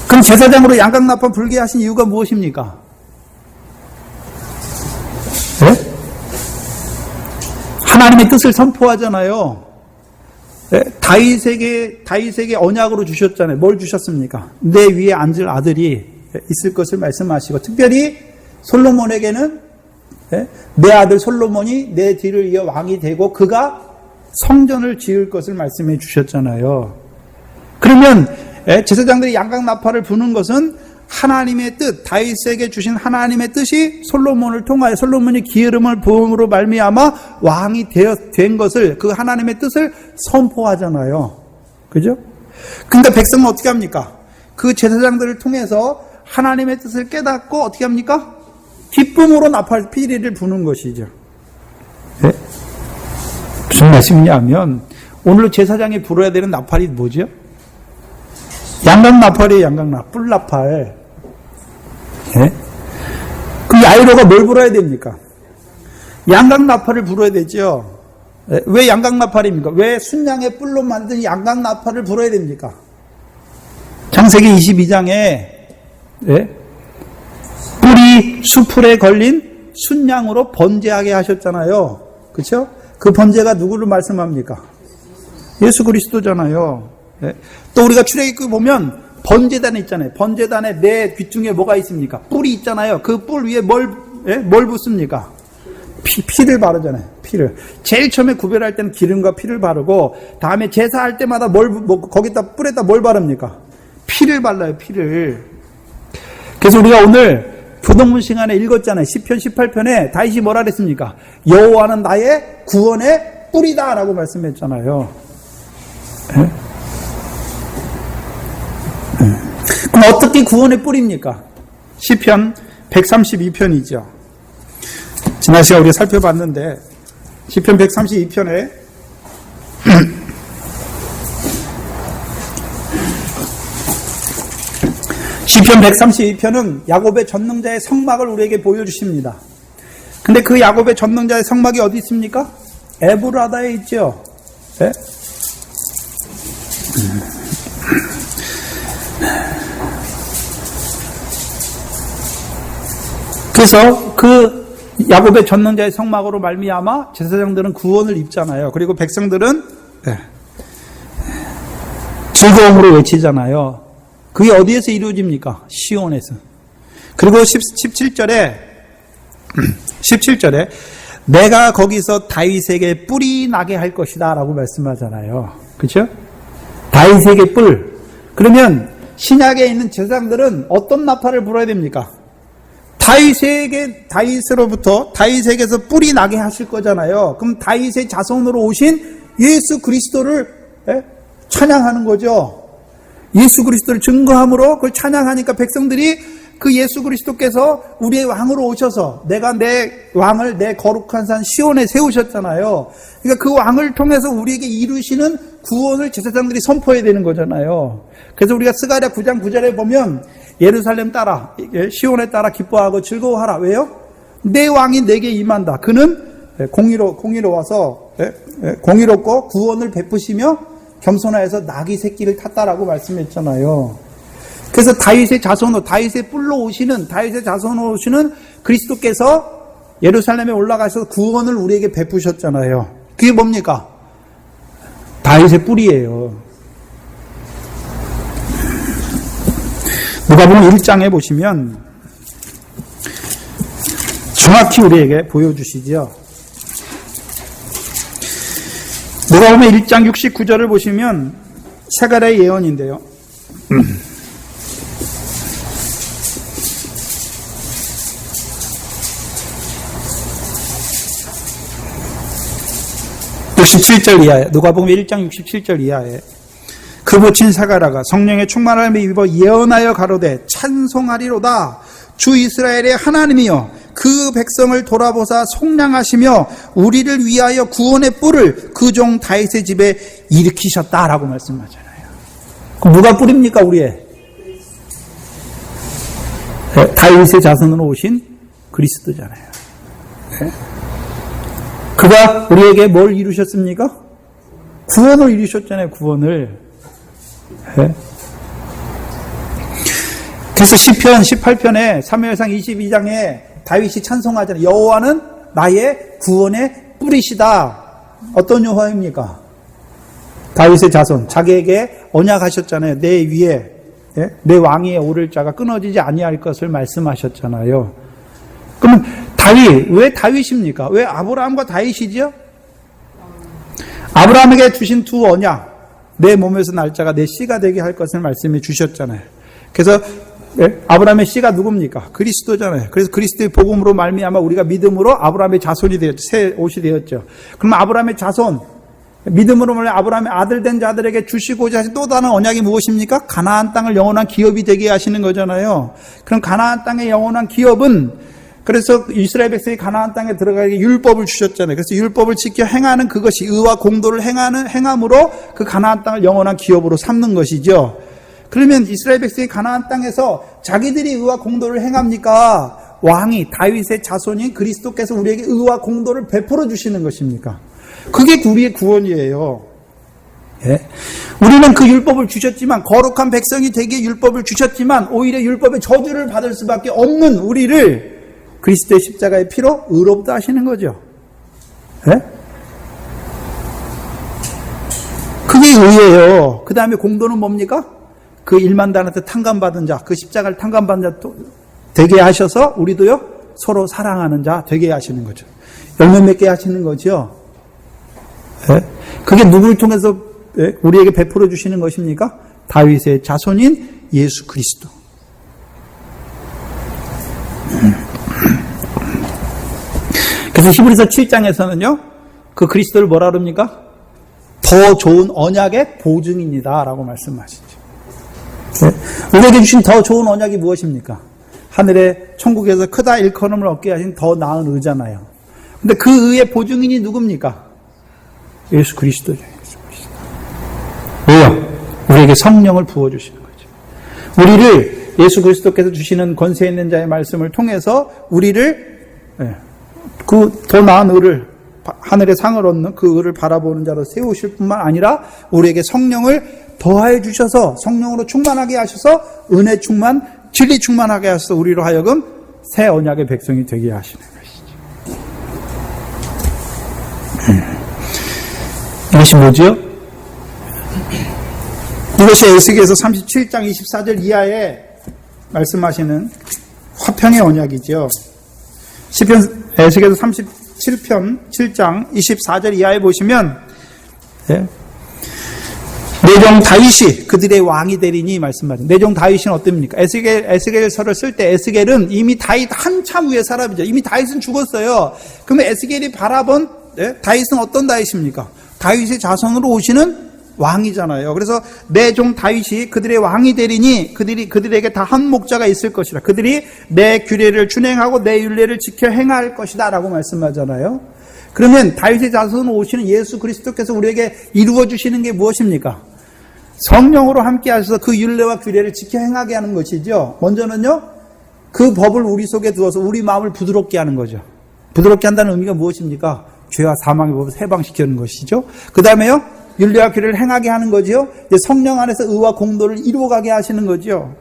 그럼 제사장으로 양각나팔 불게 하신 이유가 무엇입니까? 네? 하나님의 뜻을 선포하잖아요. 네? 다윗에게 언약으로 주셨잖아요. 뭘 주셨습니까? 내 위에 앉을 아들이 있을 것을 말씀하시고, 특별히 솔로몬에게는 내 아들 솔로몬이 내 뒤를 이어 왕이 되고 그가 성전을 지을 것을 말씀해 주셨잖아요. 그러면 제사장들이 양각나팔을 부는 것은 하나님의 뜻, 다윗에게 주신 하나님의 뜻이 솔로몬을 통하여 솔로몬이 기름을 부음으로 말미암아 왕이 된 것을, 그 하나님의 뜻을 선포하잖아요. 그죠? 그러니까 백성은 어떻게 합니까? 그 제사장들을 통해서 하나님의 뜻을 깨닫고 어떻게 합니까? 기쁨으로 나팔 피리를 부는 것이죠. 네? 무슨 말씀이냐면 오늘 제사장이 불어야 되는 나팔이 뭐죠? 양각나팔이에요. 양각나팔, 뿔나팔. 네? 그럼 야이로가 뭘 불어야 됩니까? 양각나팔을 불어야 되죠. 네? 왜 양각나팔입니까? 왜 순양의 뿔로 만든 양각나팔을 불어야 됩니까? 창세기 22장에 네? 뿔이 수풀에 걸린 순양으로 번제하게 하셨잖아요. 그렇죠? 그 번제가 누구를 말씀합니까? 예수 그리스도잖아요. 네. 또 우리가 출애굽기 보면 번제단에 있잖아요. 번제단에 내 귀퉁이에 뭐가 있습니까? 뿔이 있잖아요. 그 뿔 위에 뭘 붓습니까? 피를 바르잖아요. 피를. 제일 처음에 구별할 때는 기름과 피를 바르고, 다음에 제사할 때마다 거기다 뿔에다 뭘 바릅니까? 피를 발라요, 피를. 그래서 우리가 오늘 교동문 시간에 읽었잖아요. 시편 18편에 다윗이 뭐라 그랬습니까? 여호와는 나의 구원의 뿔이다 라고 말씀했잖아요. 네? 그럼 어떻게 구원의 뿔입니까? 시편 132편이죠. 지난 시간 우리가 살펴봤는데 시편 132편에 시편 132편은 야곱의 전능자의 성막을 우리에게 보여주십니다. 근데 그 야곱의 전능자의 성막이 어디 있습니까? 에브라다에 있죠. 네? 그래서 그 야곱의 전능자의 성막으로 말미암아 제사장들은 구원을 입잖아요. 그리고 백성들은 즐거움으로 외치잖아요. 그게 어디에서 이루어집니까? 시온에서. 그리고 17절에 내가 거기서 다윗에게 뿔이 나게 할 것이다 라고 말씀하잖아요. 그렇죠? 다윗에게 뿔. 그러면 신약에 있는 제사장들은 어떤 나팔을 불어야 됩니까? 다윗에게서 뿔이 나게 하실 거잖아요. 그럼 다윗의 자손으로 오신 예수 그리스도를 찬양하는 거죠. 예수 그리스도를 증거함으로 그걸 찬양하니까 백성들이 그 예수 그리스도께서 우리의 왕으로 오셔서 내가 내 왕을 내 거룩한 산 시온에 세우셨잖아요. 그러니까 그 왕을 통해서 우리에게 이루시는 구원을 제사장들이 선포해야 되는 거잖아요. 그래서 우리가 스가랴 9장 9절에 보면 예루살렘 따라 시온에 따라 기뻐하고 즐거워하라. 왜요? 내 왕이 내게 임한다. 그는 공의로워서 공의롭고 구원을 베푸시며 겸손하여서 나귀 새끼를 탔다라고 말씀했잖아요. 그래서 다윗의 뿔로 다윗의 자손으로 오시는 그리스도께서 예루살렘에 올라가셔서 구원을 우리에게 베푸셨잖아요. 그게 뭡니까? 다윗의 뿔이에요. 누가복음 1장에 보시면 정확히 우리에게 보여주시죠. 누가복음 1장 69절을 보시면 세가랴의 예언인데요. 누가복음 1장 67절 이하에 그 모친 사가랴가 성령의 충만함에 입어 예언하여 가로되 찬송하리로다. 주 이스라엘의 하나님이여 그 백성을 돌아보사 속량하시며 우리를 위하여 구원의 뿔을 그 종 다윗의 집에 일으키셨다라고 말씀하잖아요. 그럼 누가 뿔입니까? 우리의 다윗의 자손으로 오신 그리스도잖아요. 그가 우리에게 뭘 이루셨습니까? 구원을 이루셨잖아요. 구원을. 그래서 시편 18편에 사무엘상 22장에 다윗이 찬송하잖아요. 여호와는 나의 구원의 뿔이시다. 어떤 여호와입니까? 다윗의 자손. 자기에게 언약하셨잖아요. 내 위에 내 왕위에 오를 자가 끊어지지 아니할 것을 말씀하셨잖아요. 그러면 다윗, 왜 다윗입니까? 왜 아브라함과 다윗이지요? 아브라함에게 주신 두 언약, 내 몸에서 날 자가 내 씨가 되게 할 것을 말씀해 주셨잖아요. 그래서 아브라함의 씨가 누굽니까? 그리스도잖아요. 그래서 그리스도의 복음으로 말미암아 우리가 믿음으로 아브라함의 자손이 되었죠. 새 옷이 되었죠. 그럼 아브라함의 자손, 믿음으로 말미암아 아브라함의 아들 된 자들에게 주시고자 하신 또 다른 언약이 무엇입니까? 가나안 땅을 영원한 기업이 되게 하시는 거잖아요. 그럼 가나안 땅의 영원한 기업은 그래서 이스라엘 백성이 가나안 땅에 들어가게 율법을 주셨잖아요. 그래서 율법을 지켜 행하는 그것이 의와 공도를 행함으로 그 가나안 땅을 영원한 기업으로 삼는 것이죠. 그러면 이스라엘 백성이 가나안 땅에서 자기들이 의와 공도를 행합니까? 왕이 다윗의 자손인 그리스도께서 우리에게 의와 공도를 베풀어 주시는 것입니까? 그게 우리의 구원이에요. 우리는 그 율법을 주셨지만 거룩한 백성이 되기에 율법을 주셨지만 오히려 율법의 저주를 받을 수밖에 없는 우리를 그리스도의 십자가의 피로 의롭다 하시는 거죠. 그게 의예요. 그 다음에 공도는 뭡니까? 그 1만 달란트 탕감받은 자, 그 십자가를 탕감받은 자 되게 하셔서 우리도요 서로 사랑하는 자 되게 하시는 거죠. 열매 맺게 하시는 거죠. 예? 그게 누구를 통해서 우리에게 베풀어 주시는 것입니까? 다윗의 자손인 예수 그리스도. 그래서 히브리서 7장에서는요, 그 그리스도를 뭐라 그럽니까? 더 좋은 언약의 보증입니다. 라고 말씀하시죠. 네. 우리에게 주신 더 좋은 언약이 무엇입니까? 하늘의 천국에서 크다 일컬음을 얻게 하신 더 나은 의잖아요. 근데 그 의의 보증인이 누굽니까? 예수 그리스도죠. 예수 그리스도. 왜요? 우리에게 성령을 부어주시는 거죠. 우리를 예수 그리스도께서 주시는 권세 있는 자의 말씀을 통해서 우리를 그 더 나은 의를, 하늘의 상을 얻는 그 의를 바라보는 자로 세우실 뿐만 아니라 우리에게 성령을 더하여 주셔서 성령으로 충만하게 하셔서 은혜 충만, 진리 충만하게 하셔서 우리로 하여금 새 언약의 백성이 되게 하시는 것이죠. 이것이 뭐죠? 이것이 에스겔서 37장 24절 이하에 말씀하시는 화평의 언약이죠. 시편 에스겔서 37편 7장 24절 이하에 보시면 내종 다윗이 그들의 왕이 되리니 말씀하신 내종 다윗은 어떻습니까? 에스겔서를 쓸 때 에스겔은 이미 다윗 한참 위의 사람이죠. 이미 다윗은 죽었어요. 그러면 에스겔이 바라본 다윗은 어떤 다윗입니까? 다윗의 자손으로 오시는 왕이잖아요. 그래서 내 종 다윗이 그들의 왕이 되리니 그들에게 다 한 목자가 있을 것이라. 그들이 내 규례를 준행하고 내 율례를 지켜 행할 것이다 라고 말씀하잖아요. 그러면 다윗의 자손으로 오시는 예수 그리스도께서 우리에게 이루어 주시는 게 무엇입니까? 성령으로 함께 하셔서 그 율례와 규례를 지켜 행하게 하는 것이죠. 먼저는요, 그 법을 우리 속에 두어서 우리 마음을 부드럽게 하는 거죠. 부드럽게 한다는 의미가 무엇입니까? 죄와 사망의 법을 해방시키는 것이죠. 그 다음에요, 율례와 규례를 행하게 하는 거지요. 성령 안에서 의와 공도를 이루어가게 하시는 거지요.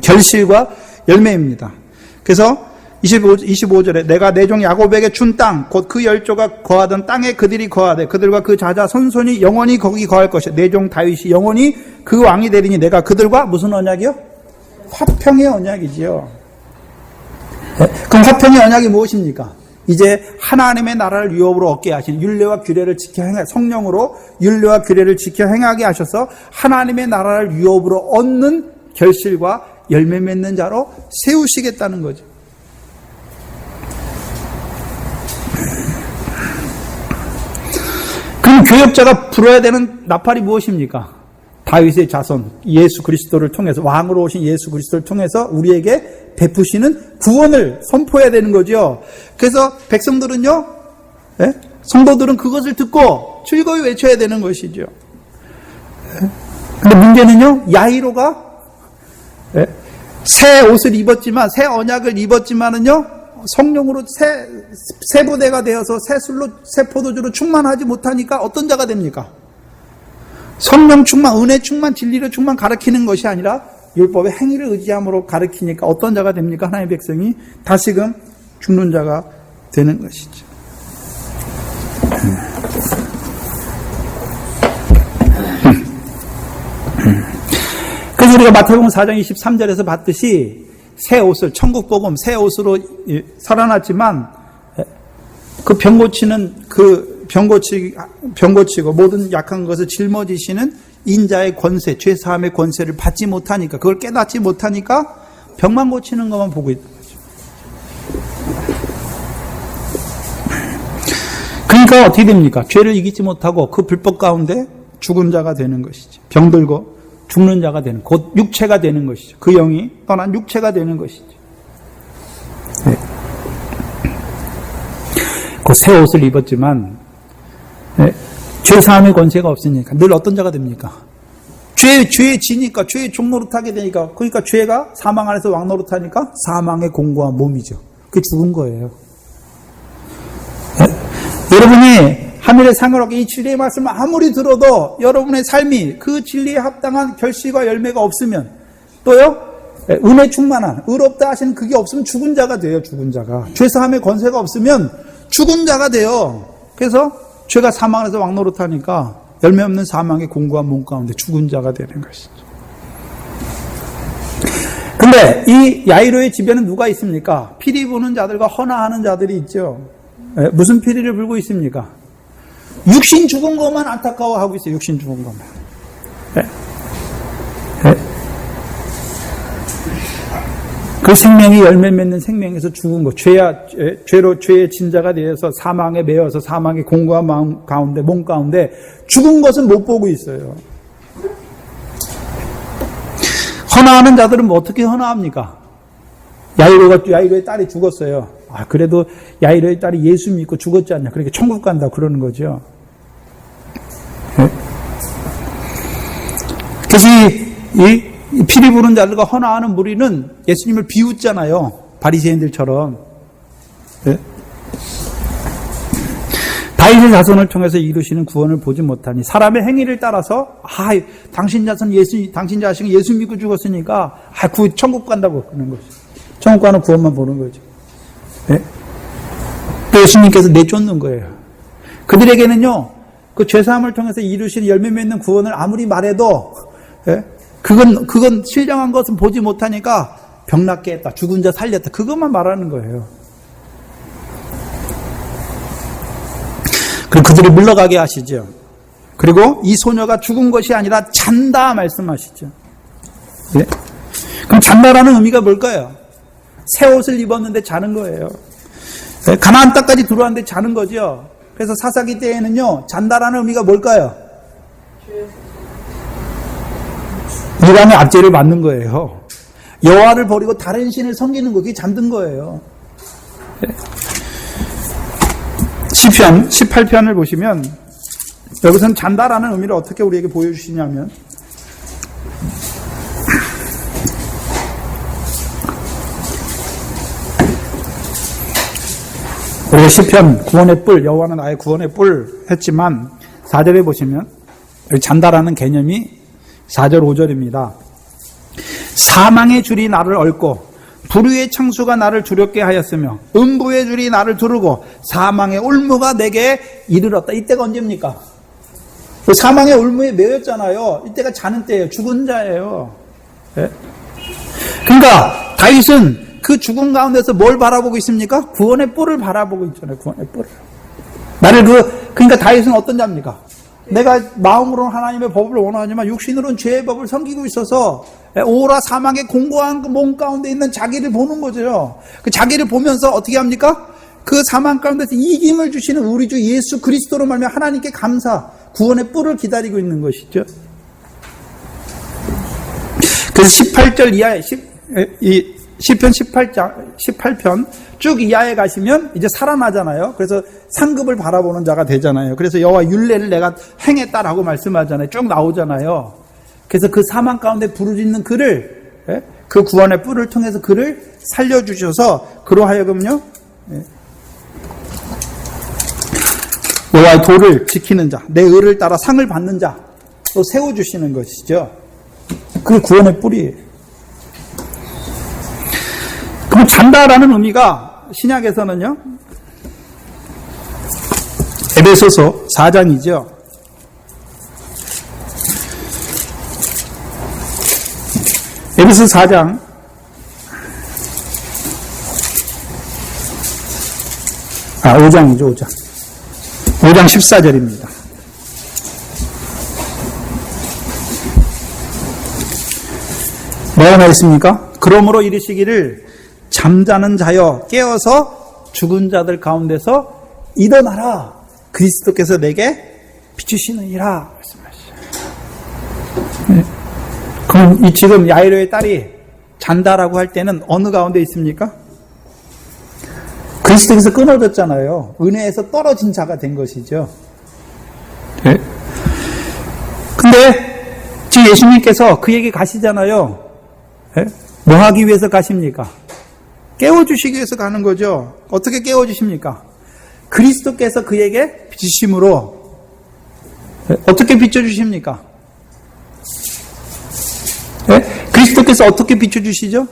결실과 열매입니다. 그래서 25절에 내가 내 종 야곱에게 준 땅 곧 그 열조가 거하던 땅에 그들이 거하되 그들과 그 자자 손손이 영원히 거기 거할 것이야. 내 종 다윗이 영원히 그 왕이 되리니 내가 그들과 무슨 언약이요? 화평의 언약이지요. 그럼 화평의 언약이 무엇입니까? 이제 하나님의 나라를 유업으로 얻게 하신 율례와 규례를 지켜 행하 성령으로 율례와 규례를 지켜 행하게 하셔서 하나님의 나라를 유업으로 얻는 결실과 열매 맺는 자로 세우시겠다는 거죠. 그럼 교역자가 불어야 되는 나팔이 무엇입니까? 다윗의 자손 예수 그리스도를 통해서 왕으로 오신 예수 그리스도를 통해서 우리에게 베푸시는 구원을 선포해야 되는 거죠. 그래서 백성들은요, 성도들은 그것을 듣고 즐거이 외쳐야 되는 것이죠. 근데 문제는요, 야이로가 새 옷을 입었지만 새 언약을 입었지만은요, 성령으로 새 부대가 되어서 새 술로 새 포도주로 충만하지 못하니까 어떤 자가 됩니까? 성령 충만, 은혜 충만, 진리로 충만 가르치는 것이 아니라 율법의 행위를 의지함으로 가르치니까 어떤 자가 됩니까? 하나님의 백성이 다시금 죽는 자가 되는 것이죠. 그래서 우리가 마태복음 4장 23절에서 봤듯이 새 옷을, 천국복음 새 옷으로 살아났지만 그 병고치고 모든 약한 것을 짊어지시는 인자의 권세, 죄사함의 권세를 받지 못하니까, 그걸 깨닫지 못하니까 병만 고치는 것만 보고 있는 거죠. 그러니까 어떻게 됩니까? 죄를 이기지 못하고 그 불법 가운데 죽은 자가 되는 것이죠. 병들고 죽는 자가 되는, 곧 육체가 되는 것이죠. 그 영이 떠난 육체가 되는 것이죠. 네. 그 새 옷을 입었지만 죄사함의 권세가 없으니까 늘 어떤 자가 됩니까? 죄에 지니까, 죄의 종노릇하게 되니까, 그러니까 죄가 사망 안에서 왕노릇하니까 사망의 공고한 몸이죠. 그게 죽은 거예요. 여러분이 하늘의 상을 얻게 이 진리의 말씀을 아무리 들어도 여러분의 삶이 그 진리에 합당한 결실과 열매가 없으면, 또요, 은혜 충만한, 의롭다 하시는 그게 없으면 죽은 자가 돼요, 죽은 자가. 죄사함의 권세가 없으면 죽은 자가 돼요. 그래서 죄가 사망 안에서 왕노릇하니까 열매 없는 사망의 공고한 몸 가운데 죽은 자가 되는 것이죠. 근데 근데 이 야이로의 집에는 누가 있습니까? 피리 부는 자들과 헌화하는 자들이 있죠. 무슨 피리를 불고 있습니까? 육신 죽은 것만 안타까워하고 있어요. 육신 죽은 것만. 그 생명이 열매 맺는 생명에서 죽은 것, 죄의 진자가 되어서 사망에 매여서 사망의 공고한 마음 가운데, 몸 가운데 죽은 것은 못 보고 있어요. 헌화하는 자들은 뭐 어떻게 헌화합니까? 야이로의 딸이 죽었어요. 그래도 야이로의 딸이 예수 믿고 죽었지 않냐. 그렇게 천국 간다 그러는 거죠. 그래서 이 피리 부는 자들과 헌화하는 무리는 예수님을 비웃잖아요. 바리새인들처럼. 다윗의 자손을 통해서 이루시는 구원을 보지 못하니 사람의 행위를 따라서 당신 자식은 예수 믿고 죽었으니까 천국 간다고 그러는 거죠. 천국 가는 구원만 보는 거죠. 또 예수님께서 내쫓는 거예요. 그들에게는요, 그 죄사함을 통해서 이루시는 열매 맺는 구원을 아무리 말해도 그건 신령한 것은 보지 못하니까 병 낫게 했다, 죽은 자 살렸다, 그것만 말하는 거예요. 그럼 그들이 물러가게 하시죠. 그리고 이 소녀가 죽은 것이 아니라 잔다 말씀하시죠. 그럼 잔다라는 의미가 뭘까요? 새 옷을 입었는데 자는 거예요. 가나안 땅까지 들어왔는데 자는 거죠. 그래서 사사기 때에는요, 잔다라는 의미가 뭘까요? 이방의 압제를 받는 거예요. 여호와를 버리고 다른 신을 섬기는 거, 그게 잠든 거예요. 시편 18편을 보시면 여기서는 잔다라는 의미를 어떻게 우리에게 보여주시냐면, 우리가 시편 구원의 뿔, 여호와는 나의 구원의 뿔 했지만 4절에 보시면 여기 잔다라는 개념이 4절 5절입니다. 사망의 줄이 나를 얽고 불의의 창수가 나를 두렵게 하였으며 음부의 줄이 나를 두르고 사망의 올무가 내게 이르렀다. 이때가 언제입니까? 사망의 올무에 매였잖아요. 이때가 자는 때예요. 죽은 자예요. 그러니까 다윗은 그 죽음 가운데서 뭘 바라보고 있습니까? 구원의 뿔을 바라보고 있잖아요. 구원의 뿔을. 그러니까 다윗은 어떤 자입니까? 내가 마음으로는 하나님의 법을 원하지만 육신으로는 죄의 법을 섬기고 있어서 오라 사망의 공고한 그 몸 가운데 있는 자기를 보는 거죠. 그 자기를 보면서 어떻게 합니까? 그 사망 가운데서 이김을 주시는 우리 주 예수 그리스도로 말미암아 하나님께 감사, 구원의 뿔을 기다리고 있는 것이죠. 그래서 18절 이하에 시편 18편 쭉 이하에 가시면 이제 살아나잖아요. 그래서 상급을 바라보는 자가 되잖아요. 그래서 여호와 율례를 내가 행했다라고 말씀하잖아요. 쭉 나오잖아요. 그래서 그 사망 가운데 부르짖는 그를, 그 구원의 뿔을 통해서 그를 살려주셔서 그로 하여금요, 여호와의 도를 지키는 자, 내 의를 따라 상을 받는 자로 세워주시는 것이죠. 그게 구원의 뿔이에요. 그럼 잔다라는 의미가 신약에서는요, 에베소서 4장이죠. 에베소 4장 5장이죠. 5장 14절입니다. 뭐가 있습니까? 그러므로 이르시기를 잠자는 자여 깨어서 죽은 자들 가운데서 일어나라. 그리스도께서 내게 비추시느니라 말씀하시죠. 그럼 이 지금 야이로의 딸이 잔다라고 할 때는 어느 가운데 있습니까? 그리스도께서 끊어졌잖아요. 은혜에서 떨어진 자가 된 것이죠. 근데 지금 예수님께서 그에게 가시잖아요. 뭐 하기 위해서 가십니까? 깨워주시기 위해서 가는 거죠. 어떻게 깨워주십니까? 그리스도께서 그에게 비추심으로 어떻게 비춰주십니까? 그리스도께서 어떻게 비춰주시죠?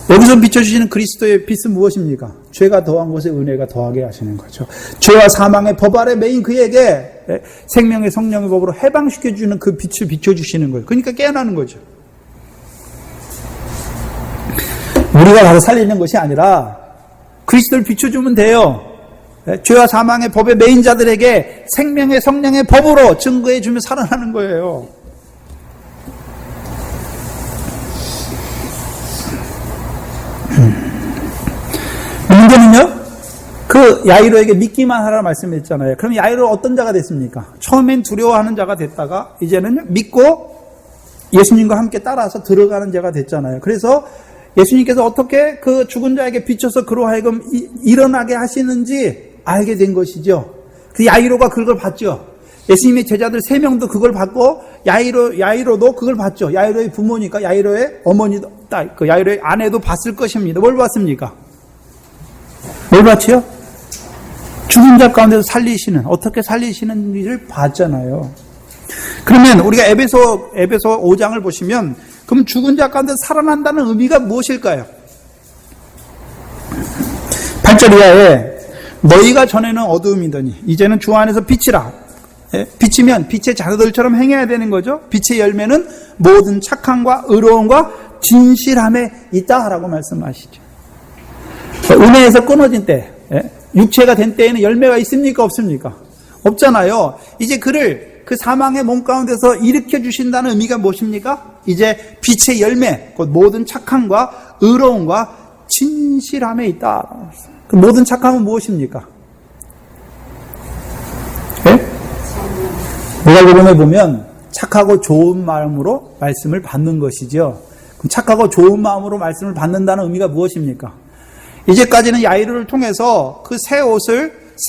여기서 비춰주시는 그리스도의 빛은 무엇입니까? 죄가 더한 곳에 은혜가 더하게 하시는 거죠. 죄와 사망의 법 아래 매인 그에게 생명의 성령의 법으로 해방시켜주는 그 빛을 비춰주시는 거예요. 그러니까 깨어나는 거죠. 우리가 가서 살리는 것이 아니라 그리스도를 비춰주면 돼요. 죄와 사망의 법에 매인 자들에게 생명의 성령의 법으로 증거해주며 살아나는 거예요. 문제는요, 그 야이로에게 믿기만 하라고 말씀했잖아요. 그럼 야이로 어떤 자가 됐습니까? 처음엔 두려워하는 자가 됐다가 이제는 믿고 예수님과 함께 따라서 들어가는 자가 됐잖아요. 그래서 예수님께서 어떻게 그 죽은 자에게 비춰서 그로 하여금 일어나게 하시는지 알게 된 것이죠. 그 야이로가 그걸 봤죠. 예수님의 제자들 3명도 그걸 봤고 야이로도 그걸 봤죠. 야이로의 부모니까 야이로의 어머니도 그 야이로의 아내도 봤을 것입니다. 뭘 봤습니까? 뭘 봤지요? 죽은 자 가운데서 살리시는, 어떻게 살리시는 일을 봤잖아요. 그러면 우리가 에베소 5장을 보시면 그럼 죽은 자 가운데 살아난다는 의미가 무엇일까요? 8절 이하에 너희가 전에는 어두움이더니 이제는 주 안에서 빛이라. 빛이면 빛의 자녀들처럼 행해야 되는 거죠. 빛의 열매는 모든 착함과 의로움과 진실함에 있다라고 말씀하시죠. 은혜에서 끊어진 때, 육체가 된 때에는 열매가 있습니까? 없습니까? 없잖아요. 이제 그를 그 사망의 몸 가운데서 일으켜 주신다는 의미가 무엇입니까? 이제 빛의 열매, 곧 모든 착함과 의로움과 진실함에 있다. 그 모든 착함은 무엇입니까? 누가복음에 보면 착하고 좋은 마음으로 말씀을 받는 것이죠. 그럼 착하고 좋은 마음으로 말씀을 받는다는 의미가 무엇입니까? 이제까지는 야이로를 통해서 그 새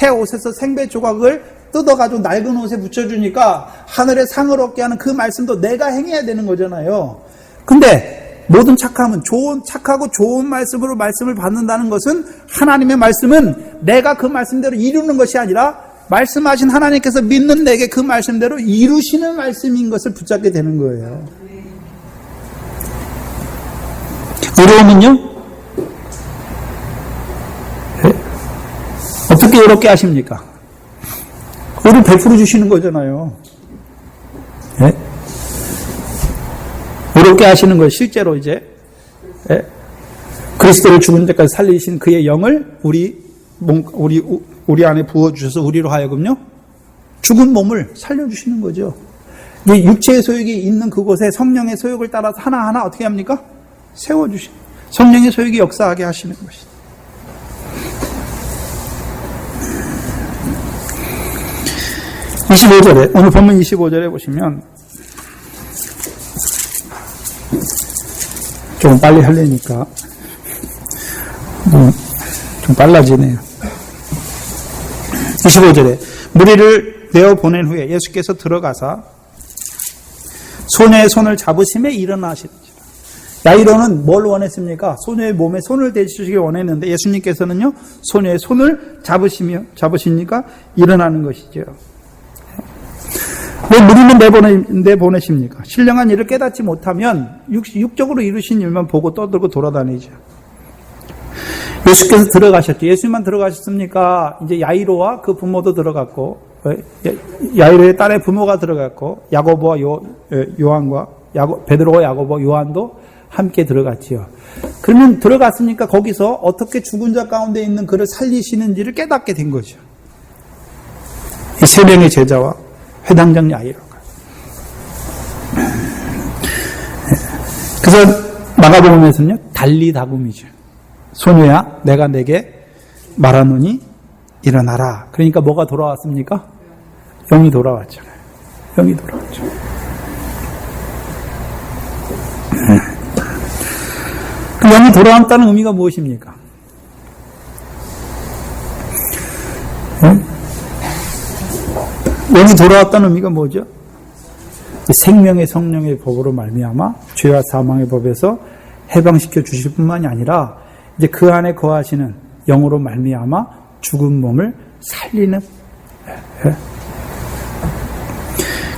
옷에서 생배 조각을 뜯어가지고 낡은 옷에 붙여주니까 하늘의 상을 얻게 하는 그 말씀도 내가 행해야 되는 거잖아요. 근데 모든 착함은 착하고 좋은 말씀으로 말씀을 받는다는 것은 하나님의 말씀은 내가 그 말씀대로 이루는 것이 아니라 말씀하신 하나님께서 믿는 내게 그 말씀대로 이루시는 말씀인 것을 붙잡게 되는 거예요. 의로움은요? 어떻게 이렇게 하십니까? 우리 100% 주시는 거잖아요. 예? 이렇게 하시는 거 실제로 이제 그리스도를 죽은 데까지 살리신 그의 영을 우리 안에 부어주셔서 우리로 하여금요 죽은 몸을 살려주시는 거죠. 이 육체의 소욕이 있는 그곳에 성령의 소욕을 따라서 하나하나 어떻게 합니까? 세워주시는 성령의 소욕이 역사하게 하시는 것이죠. 오늘 본문 25절에 보시면 좀 빨리 하려니까 좀 빨라지네요. 25절에 무리를 내어 보낸 후에 예수께서 들어가사 소녀의 손을 잡으심에 일어나시는지라. 야이로는 뭘 원했습니까? 소녀의 몸에 손을 대주시길 원했는데 예수님께서는요 소녀의 손을 잡으시니까 일어나는 것이죠. 왜 무리는 내보내십니까? 신령한 일을 깨닫지 못하면 육적으로 이루신 일만 보고 떠들고 돌아다니죠. 예수께서 들어가셨죠. 예수님만 들어가셨습니까? 이제 야이로와 그 부모도 들어갔고, 야이로의 딸의 부모가 들어갔고, 야고보와 요한과 베드로와 야고보, 요한도 함께 들어갔지요. 그러면 들어갔으니까 거기서 어떻게 죽은 자 가운데 있는 그를 살리시는지를 깨닫게 된 거죠. 이 3명의 제자와 회당장 야이로가. 그래서 마가복음에서는요 달리다굼이죠. 소녀야 내가 내게 말하노니 일어나라. 그러니까 뭐가 돌아왔습니까? 영이 돌아왔잖아요. 영이 돌아왔죠. 그 영이 돌아왔다는 의미가 무엇입니까? 영이 돌아왔다는 의미가 뭐죠? 생명의 성령의 법으로 말미암아 죄와 사망의 법에서 해방시켜 주실 뿐만이 아니라 이제 그 안에 거하시는 영으로 말미암아 죽은 몸을 살리는.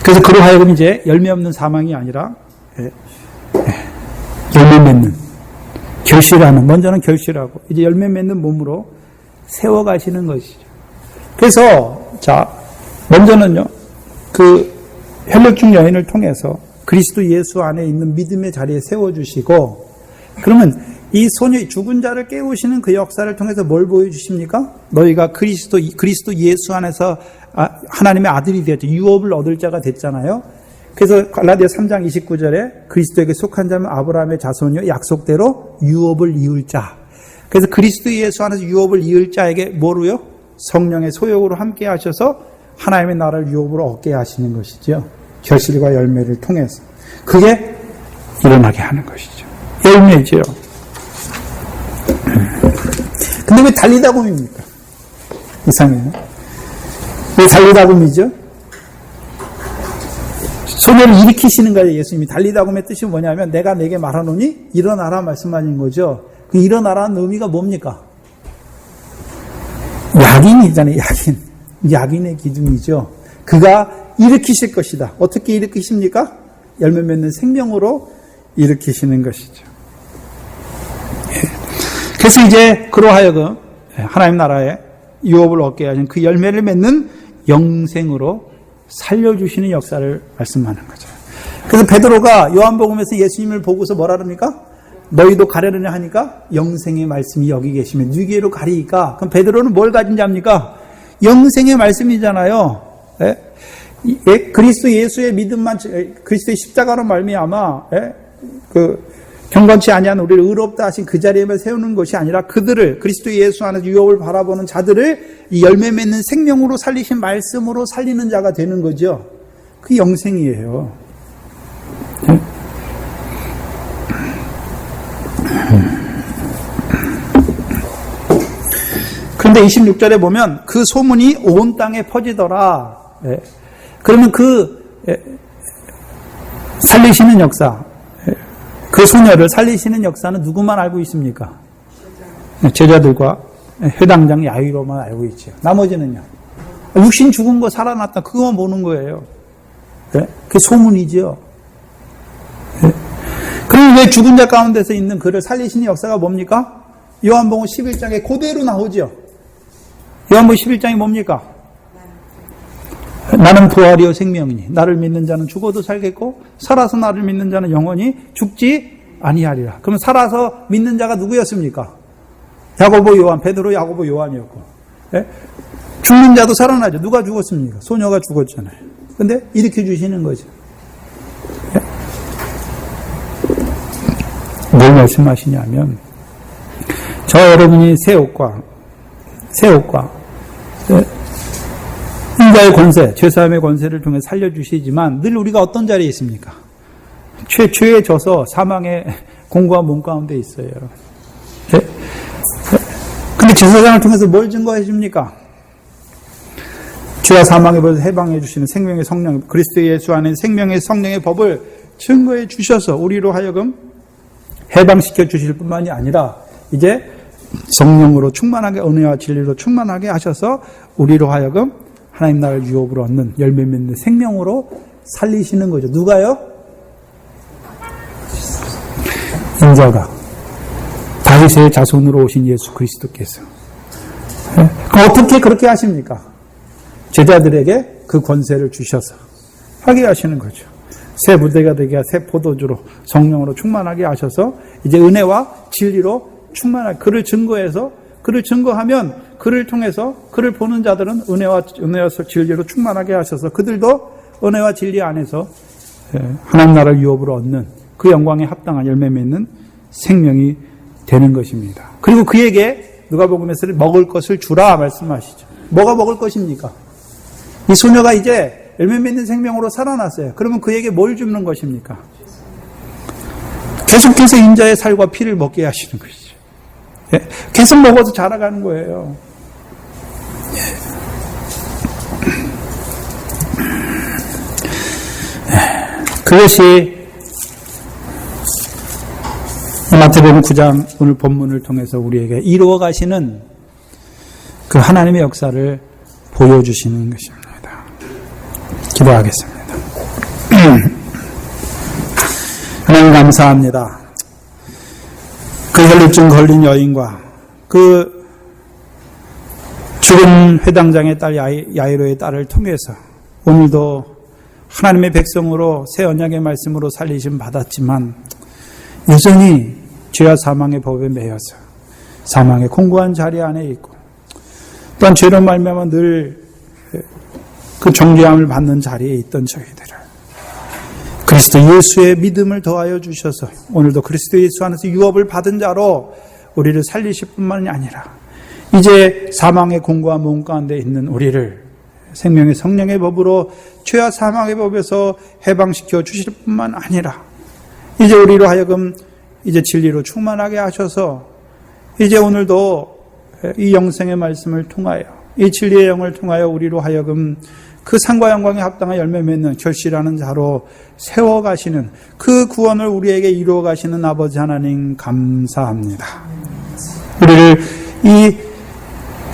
그래서 그로 하여금 이제 열매 없는 사망이 아니라 열매 맺는, 결실하는, 먼저는 결실하고 이제 열매 맺는 몸으로 세워가시는 것이죠. 그래서 먼저는요 그 혈육중 여인을 통해서 그리스도 예수 안에 있는 믿음의 자리에 세워주시고, 그러면 이 소녀, 죽은 자를 깨우시는 그 역사를 통해서 뭘 보여주십니까? 너희가 그리스도 예수 안에서 하나님의 아들이 되었죠. 유업을 얻을 자가 됐잖아요. 그래서 갈라디아 3장 29절에 그리스도에게 속한 자면 아브라함의 자손이요 약속대로 유업을 이을 자. 그래서 그리스도 예수 안에서 유업을 이을 자에게 뭐로요? 성령의 소욕으로 함께 하셔서 하나님의 나라를 유업으로 얻게 하시는 것이죠. 결실과 열매를 통해서. 그게 일어나게 하는 것이죠. 열매죠. 근데 왜 달리다곰입니까? 이상해요. 왜 달리다곰이죠? 소녀를 일으키시는 거예요, 예수님이. 달리다곰의 뜻이 뭐냐면 내가 내게 말하노니 일어나라 말씀하신 거죠. 그 일어나라는 의미가 뭡니까? 약인이잖아요, 약인. 약인의 기둥이죠. 그가 일으키실 것이다. 어떻게 일으키십니까? 열매 맺는 생명으로 일으키시는 것이죠. 그래서 이제 그로하여금 하나님 나라의 유업을 얻게 하신 그 열매를 맺는 영생으로 살려주시는 역사를 말씀하는 거죠. 그래서 베드로가 요한복음에서 예수님을 보고서 뭐라 그럽니까? 너희도 가려느냐 하니까 영생의 말씀이 여기 계시면 누구에게로 가리이까? 그럼 베드로는 뭘 가진 자입니까? 영생의 말씀이잖아요. 그리스도 예수의 믿음만, 그리스도의 십자가로 말미암아 경건치 아니한 우리를 의롭다 하신 그 자리에만 세우는 것이 아니라 그들을 그리스도 예수 안에서 유업을 바라보는 자들을 이 열매 맺는 생명으로 살리신 말씀으로 살리는 자가 되는 거죠. 그 영생이에요. 그런데 26절에 보면 그 소문이 온 땅에 퍼지더라. 그러면 살리시는 역사, 그 소녀를 살리시는 역사는 누구만 알고 있습니까? 제자들과 회당장 야이로만 알고 있죠. 나머지는요. 육신 죽은 거 살아났다. 그거만 보는 거예요. 그게 소문이죠. 그럼 왜 죽은 자 가운데서 있는 그를 살리시는 역사가 뭡니까? 요한복음 11장에 그대로 나오죠. 요한복음 11장이 뭡니까? 나는 부활이요 생명이니 나를 믿는 자는 죽어도 살겠고 살아서 나를 믿는 자는 영원히 죽지 아니하리라. 그럼 살아서 믿는 자가 누구였습니까? 야고보, 요한, 베드로, 야고보, 요한이었고, 죽는 자도 살아나죠. 누가 죽었습니까? 소녀가 죽었잖아요. 근데 일으켜 주시는 거죠. 뭘 말씀하시냐면 저 여러분이 새 옷과 인자의 권세, 죄사함의 권세를 통해 살려주시지만 늘 우리가 어떤 자리에 있습니까? 죄에 져서 사망의 공고한 몸 가운데 있어요. 근데 제사장을 통해서 뭘 증거해 줍니까? 죄와 사망의 법을 해방해 주시는 생명의 성령, 그리스도 예수 안에 생명의 성령의 법을 증거해 주셔서 우리로 하여금 해방시켜 주실 뿐만이 아니라 이제 성령으로 충만하게, 은혜와 진리로 충만하게 하셔서 우리로 하여금 하나님 나라를 유업으로 얻는 열매 맺는 생명으로 살리시는 거죠. 누가요? 인자가 다윗의 자손으로 오신 예수 그리스도께서. 그럼 어떻게 그렇게 하십니까? 제자들에게 그 권세를 주셔서 하게 하시는 거죠. 새 부대가 되게 새 포도주로 성령으로 충만하게 하셔서 이제 은혜와 진리로 충만하게 그를 증거해서 그를 증거하면 그를 통해서 그를 보는 자들은 은혜와 진리로 충만하게 하셔서 그들도 은혜와 진리 안에서 하나님 나라를 유업으로 얻는 그 영광에 합당한 열매 맺는 생명이 되는 것입니다. 그리고 그에게 누가복음에서는 먹을 것을 주라 말씀하시죠. 뭐가 먹을 것입니까? 이 소녀가 이제 열매 맺는 생명으로 살아났어요. 그러면 그에게 뭘 주는 것입니까? 계속해서 인자의 살과 피를 먹게 하시는 것이죠. 계속 먹어서 자라가는 거예요. 그것이 마태복음 9장 오늘 본문을 통해서 우리에게 이루어 가시는 그 하나님의 역사를 보여주시는 것입니다. 기도하겠습니다. 하나님 감사합니다. 그 혈루증 걸린 여인과 그 죽은 회당장의 딸 야이로의 딸을 통해서 오늘도 하나님의 백성으로 새 언약의 말씀으로 살리심 받았지만 여전히 죄와 사망의 법에 매여서 사망의 공고한 자리 안에 있고, 또한 죄로 말미암아 늘 그 정죄함을 받는 자리에 있던 저희들을 그리스도 예수의 믿음을 더하여 주셔서 오늘도 그리스도 예수 안에서 유업을 받은 자로 우리를 살리실 뿐만이 아니라 이제 사망의 공고한 몸 가운데 있는 우리를 생명의 성령의 법으로 죄와 사망의 법에서 해방시켜 주실 뿐만 아니라 이제 우리로 하여금 이제 진리로 충만하게 하셔서 이제 오늘도 이 영생의 말씀을 통하여 이 진리의 영을 통하여 우리로 하여금 그 상과 영광에 합당한 열매 맺는 결실하는 자로 세워가시는 그 구원을 우리에게 이루어 가시는 아버지 하나님 감사합니다. 우리를 이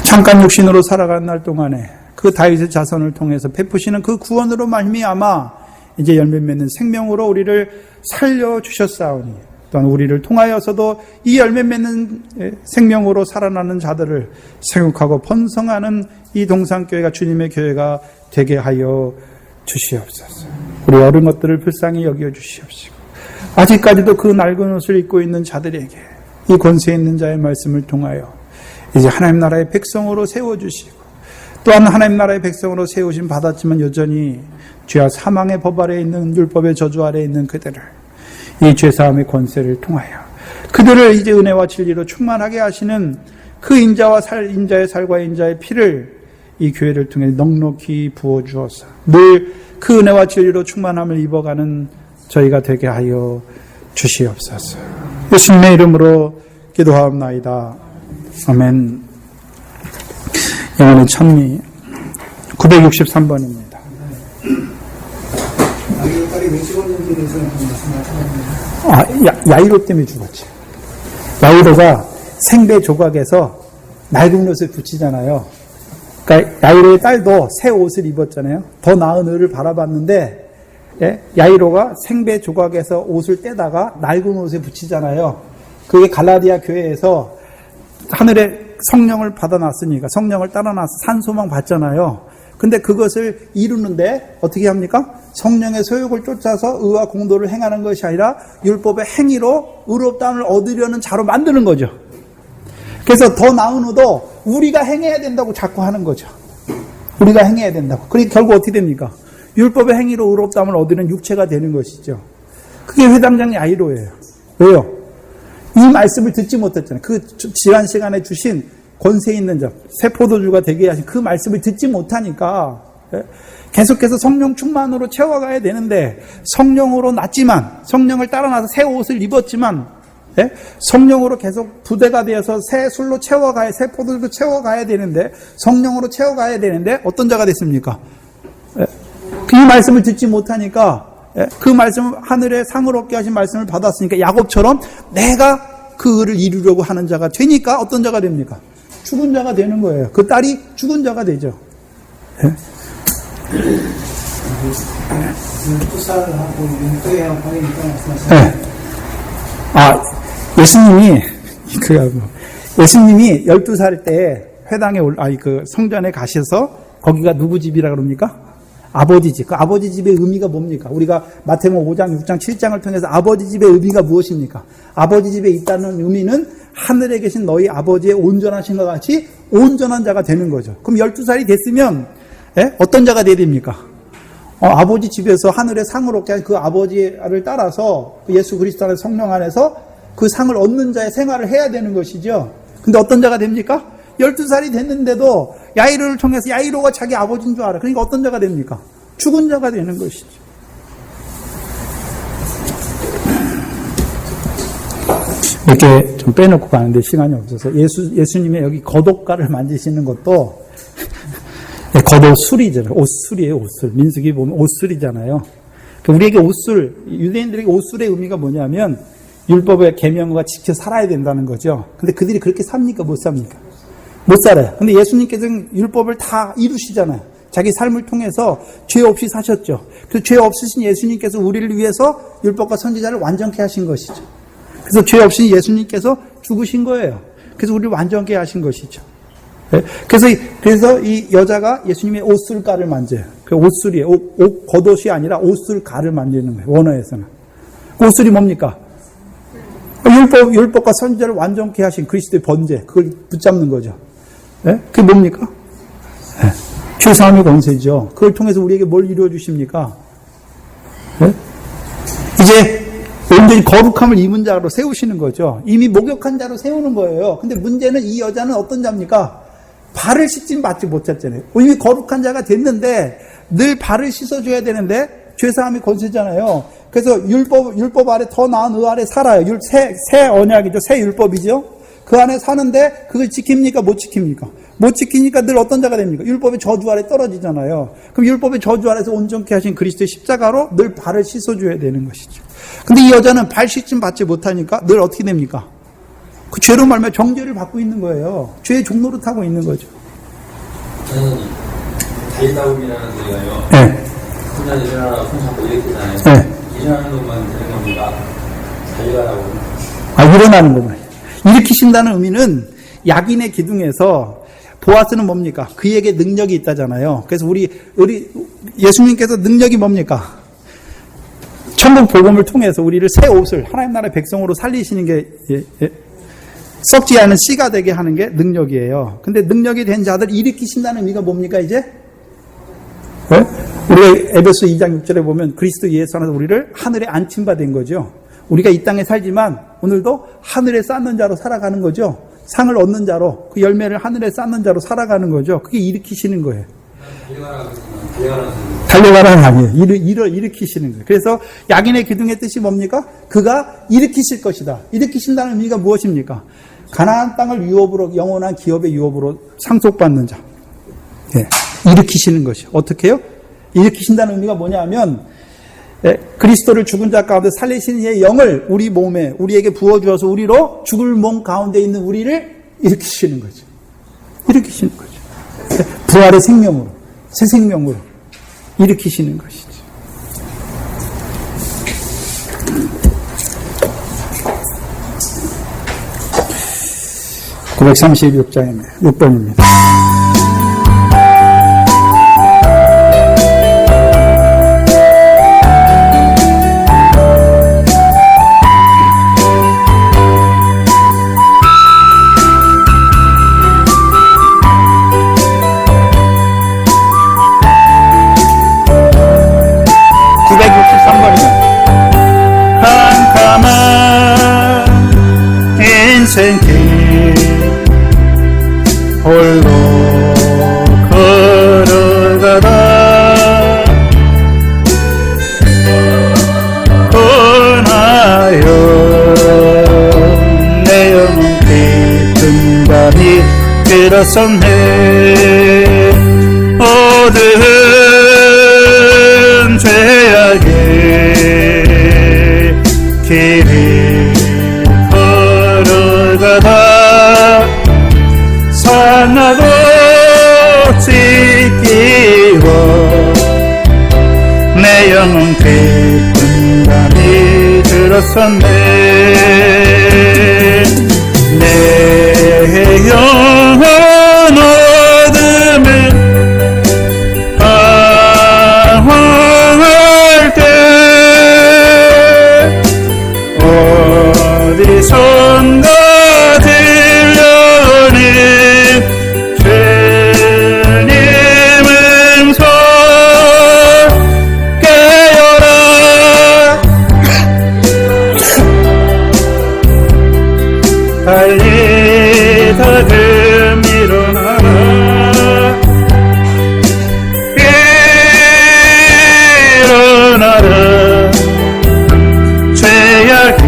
잠깐 육신으로 살아가는 날 동안에 그 다윗의 자손을 통해서 베푸시는 그 구원으로 말미암아 이제 열매 맺는 생명으로 우리를 살려주셨사오니 또한 우리를 통하여서도 이 열매 맺는 생명으로 살아나는 자들을 생육하고 번성하는 이 동산교회가 주님의 교회가 되게 하여 주시옵소서. 우리 어린 것들을 불쌍히 여겨 주시옵시고 아직까지도 그 낡은 옷을 입고 있는 자들에게 이 권세 있는 자의 말씀을 통하여 이제 하나님 나라의 백성으로 세워주시고 또한 하나님 나라의 백성으로 세우심 받았지만 여전히 죄와 사망의 법 아래에 있는 율법의 저주 아래에 있는 그들을 이 죄사함의 권세를 통하여 그들을 이제 은혜와 진리로 충만하게 하시는 그 인자의 살과 인자의 피를 이 교회를 통해 넉넉히 부어주어서 늘 그 은혜와 진리로 충만함을 입어가는 저희가 되게 하여 주시옵소서. 예수님의 이름으로 기도하옵나이다. 아멘. 영혼의 찬미 963번입니다. 야이로 때문에 죽었지. 야이로가 생배 조각에서 낡은 옷을 붙이잖아요. 그러니까 야이로의 딸도 새 옷을 입었잖아요. 더 나은 을을 바라봤는데 야이로가 생배 조각에서 옷을 떼다가 낡은 옷에 붙이잖아요. 그게 갈라디아 교회에서 하늘에 성령을 받아놨으니까 성령을 따라놔서 산소망 받잖아요. 근데 그것을 이루는데 어떻게 합니까? 성령의 소욕을 쫓아서 의와 공도를 행하는 것이 아니라 율법의 행위로 의롭다함을 얻으려는 자로 만드는 거죠. 그래서 더 나은 의도 우리가 행해야 된다고 자꾸 하는 거죠. 우리가 행해야 된다고. 그러니까 결국 어떻게 됩니까? 율법의 행위로 의롭다함을 얻으는 육체가 되는 것이죠. 그게 회당장 야이로예요. 왜요? 이 말씀을 듣지 못했잖아요. 그 지난 시간에 주신 권세 있는 자, 새 포도주가 되게 하신 그 말씀을 듣지 못하니까 계속해서 성령 충만으로 채워가야 되는데 성령으로 났지만 성령을 따라나서 새 옷을 입었지만 성령으로 계속 부대가 되어서 새 술로 채워가야 새 포도주로 채워가야 되는데 성령으로 채워가야 되는데 어떤 자가 됐습니까? 이 말씀을 듣지 못하니까 그 말씀 하늘에 상을 얻게 하신 말씀을 받았으니까 야곱처럼 내가 그 의를 이루려고 하는 자가 되니까 어떤 자가 됩니까? 죽은 자가 되는 거예요. 그 딸이 죽은 자가 되죠. 예수님이 12살 때 회당에 그 성전에 가셔서 거기가 누구 집이라 그럽니까? 아버지 집. 그 아버지 집의 의미가 뭡니까? 우리가 마태복음 5장, 6장, 7장을 통해서 아버지 집의 의미가 무엇입니까? 아버지 집에 있다는 의미는 하늘에 계신 너희 아버지의 온전하신 것 같이 온전한 자가 되는 거죠. 그럼 12살이 됐으면 어떤 자가 돼야 됩니까? 아버지 집에서 하늘의 상을 얻게 한 그 아버지를 따라서 예수 그리스도 안에 성령 안에서 그 상을 얻는 자의 생활을 해야 되는 것이죠. 근데 어떤 자가 됩니까? 12살이 됐는데도 야이로를 통해서 야이로가 자기 아버지인 줄 알아. 그러니까 어떤 자가 됩니까? 죽은 자가 되는 것이죠. 이렇게 좀 빼놓고 가는데 시간이 없어서 예수님의 여기 겉옷가를 만지시는 것도 겉옷술이잖아요. 옷술이에요. 옷술. 민수기 보면 옷술이잖아요. 우리에게 옷술, 유대인들에게 옷술의 의미가 뭐냐면 율법의 계명과 지켜 살아야 된다는 거죠. 근데 그들이 그렇게 삽니까? 못 삽니까? 못 살아요. 근데 예수님께서는 율법을 다 이루시잖아요. 자기 삶을 통해서 죄 없이 사셨죠. 그 죄 없으신 예수님께서 우리를 위해서 율법과 선지자를 완전케 하신 것이죠. 그래서 죄 없이 예수님께서 죽으신 거예요. 그래서 우리를 완전케 하신 것이죠. 그래서 이 여자가 예수님의 옷술가를 만져요. 그 옷술이에요. 겉옷이 아니라 옷술가를 만지는 거예요. 원어에서는. 옷술이 뭡니까? 율법과 선지자를 완전케 하신 그리스도의 번제, 그걸 붙잡는 거죠. 네? 그게 뭡니까? 네. 죄사함의 권세죠. 그걸 통해서 우리에게 뭘 이루어 주십니까? 네? 이제 온전히 거룩함을 입은 자로 세우시는 거죠. 이미 목욕한 자로 세우는 거예요. 근데 문제는 이 여자는 어떤 자입니까? 발을 씻진 받지 못했잖아요. 이미 거룩한 자가 됐는데 늘 발을 씻어줘야 되는데 죄사함의 권세잖아요. 그래서 율법 아래 더 나은 의 아래 살아요. 새 언약이죠. 새 율법이죠. 그 안에 사는데 그걸 지킵니까? 못 지킵니까? 못 지키니까 늘 어떤 자가 됩니까? 율법의 저주 아래 떨어지잖아요. 그럼 율법의 저주 아래서 온전케 하신 그리스도의 십자가로 늘 발을 씻어줘야 되는 것이죠. 근데 이 여자는 발 씻임 받지 못하니까 늘 어떻게 됩니까? 그 죄로 말미암아 정죄를 받고 있는 거예요. 죄의 종로를 타고 있는 거죠. 저는 달다움이라는 데가요. 네. 혼자 일어나라고 손 잡고 이랬잖아요. 네. 일어나는 것만 되는 겁니다. 달려가라고. 일어나는 거구나. 일으키신다는 의미는 약인의 기둥에서 보아스는 뭡니까? 그에게 능력이 있다잖아요. 그래서 우리 예수님께서 능력이 뭡니까? 천국 복음을 통해서 우리를 새 옷을 하나님 나라의 백성으로 살리시는 게 썩지 않은 씨가 되게 하는 게 능력이에요. 근데 능력이 된 자들 일으키신다는 의미가 뭡니까 이제? 네? 우리가 에베소 2장 6절에 보면 그리스도 예수 안에서 우리를 하늘에 앉힌 바 된 거죠. 우리가 이 땅에 살지만 오늘도 하늘에 쌓는 자로 살아가는 거죠. 상을 얻는 자로, 그 열매를 하늘에 쌓는 자로 살아가는 거죠. 그게 일으키시는 거예요. 달려가라는 아니에요. 일으키시는 거예요. 그래서 약인의 기둥의 뜻이 뭡니까? 그가 일으키실 것이다. 일으키신다는 의미가 무엇입니까? 가나안 땅을 유업으로, 영원한 기업의 유업으로 상속받는 자. 네. 일으키시는 것이. 어떻게 해요? 일으키신다는 의미가 뭐냐면 그리스도를 죽은 자 가운데 살리시는 이의 영을 우리 몸에, 우리에게 부어주어서 우리로 죽을 몸 가운데 있는 우리를 일으키시는 거죠. 일으키시는 거죠. 부활의 생명으로, 새 생명으로 일으키시는 것이죠. (936장입니다) 6번입니다. 인생길 홀로 걸어가다 권하여 내 영혼 깊은 밤이 들었었네. 모든 죄악의 길을 걸어가다 산나고 찢기워 내 영혼 깊은 밤이 들었었네. 내 영혼 어둠을 방황할 때 어디선가 들려오는 주님 음성 깨어라. 빨리 다금 일어나라. 일어나라. 죄악을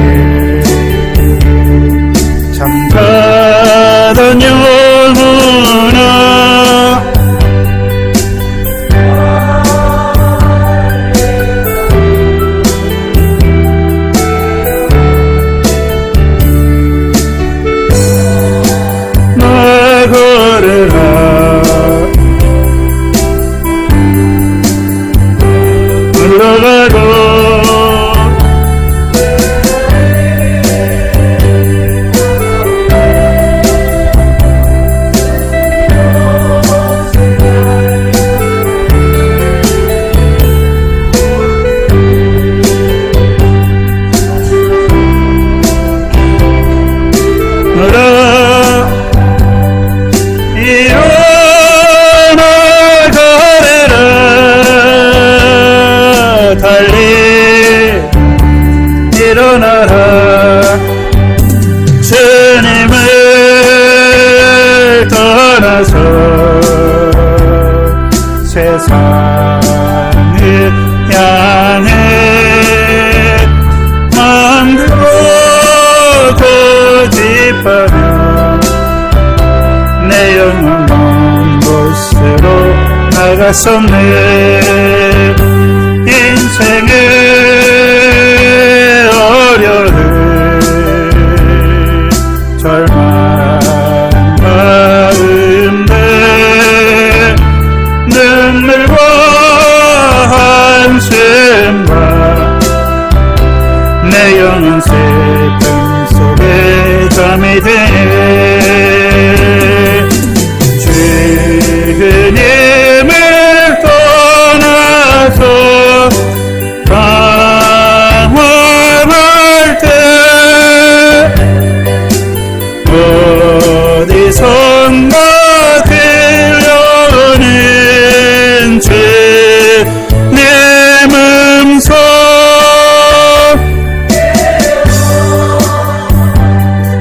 잠가던 영혼아 나 걸으라. 흘러가고 달리 일어나라. 주님을 떠나서 세상을 향해 마음으로 고집하며 내 영혼 먼 곳으로 나갔었네. 인생의 어려움 절망 가운데 눈물과 한숨과 내 영혼 슬픔 속에 잠이 드네. 주님을 떠나서 방황할 때 어디선가 들려오는 주님 음성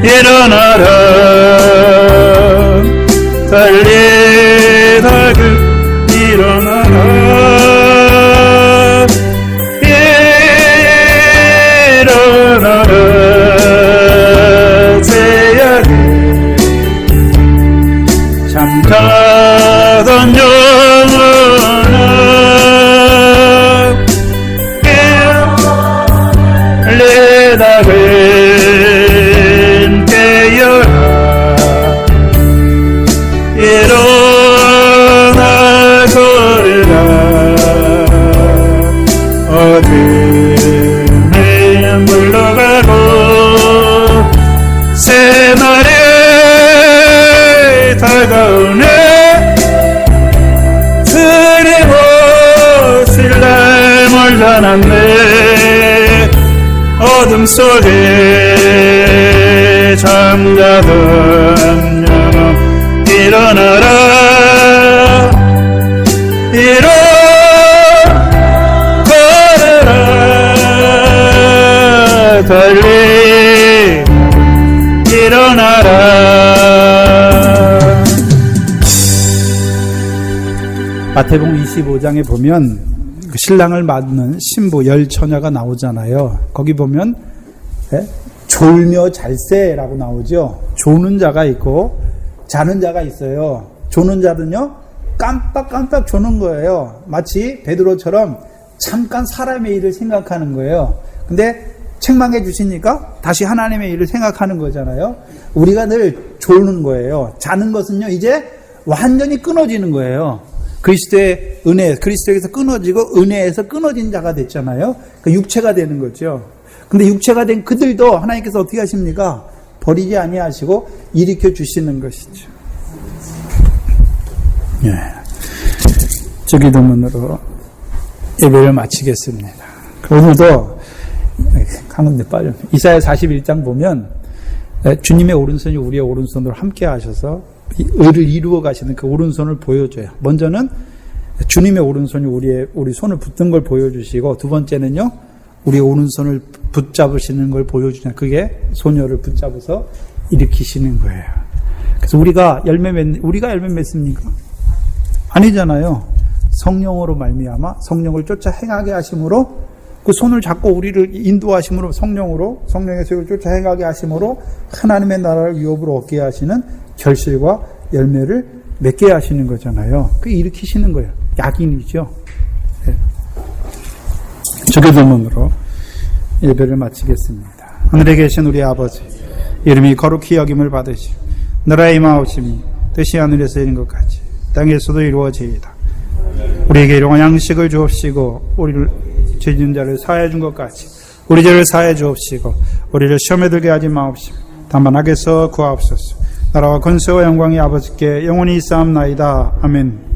일어나라. 달리다가 일어나라. 일어나라. 죄악을 잠자던 영혼아 깨달은 깨어라. 일어나 걸으라. 어둠은 물러가고 새날이 다가오네. 두려워질 날 멀다 났네. 어둠 속에 잠자던 영혼 일어나라. 걸어라. 달리 일어나라. 마태복음 25장에 보면 그 신랑을 맞는 신부 열 처녀가 나오잖아요. 거기 보면 졸며 잘세라고 나오죠. 조는 자가 있고 자는 자가 있어요. 조는 자는요 깜빡깜빡 조는 거예요. 마치 베드로처럼 잠깐 사람의 일을 생각하는 거예요. 근데 책망해 주시니까 다시 하나님의 일을 생각하는 거잖아요. 우리가 늘 조는 거예요. 자는 것은요 이제 완전히 끊어지는 거예요. 그리스도의 은혜, 그리스도에서 끊어지고 은혜에서 끊어진 자가 됐잖아요. 그 육체가 되는 거죠. 근데 육체가 된 그들도 하나님께서 어떻게 하십니까? 버리지 아니하시고 일으켜 주시는 것이죠. 예. 저 기도문으로 예배를 마치겠습니다. 오늘도 강은데 빠져. 이사야 41장 보면 주님의 오른손이 우리의 오른손으로 함께 하셔서 의를 이루어 가시는 그 오른손을 보여줘요. 먼저는 주님의 오른손이 우리 손을 붙든 걸 보여주시고, 두 번째는요 우리 오른손을 붙잡으시는 걸 보여주냐. 그게 소녀를 붙잡아서 일으키시는 거예요. 그래서 우리가 열매 맺습니까? 아니잖아요. 성령으로 말미암아 성령을 쫓아 행하게 하심으로, 그 손을 잡고 우리를 인도하심으로, 성령의 소욕을 쫓아 행하게 하심으로 하나님의 나라를 유업으로 얻게 하시는 결실과 열매를 맺게 하시는 거잖아요. 그 일으키시는 거예요. 약인이죠. 네. 주기도문으로 예배를 마치겠습니다. 하늘에 계신 우리 아버지, 이름이 거룩히 여김을 받으시오. 나라의 임하옵심이 뜻이 하늘에서 이룬 것 같이 땅에서도 이루어지이다. 우리에게 일용할 양식을 주옵시고, 우리를 죄진 자를 사하여 준 것 같이 우리 죄를 사하여 주옵시고, 우리를 시험에 들게 하지 마옵시고 다만 악에서 구하옵소서. 나라와 권세와 영광이 아버지께 영원히 있사옵나이다. 아멘.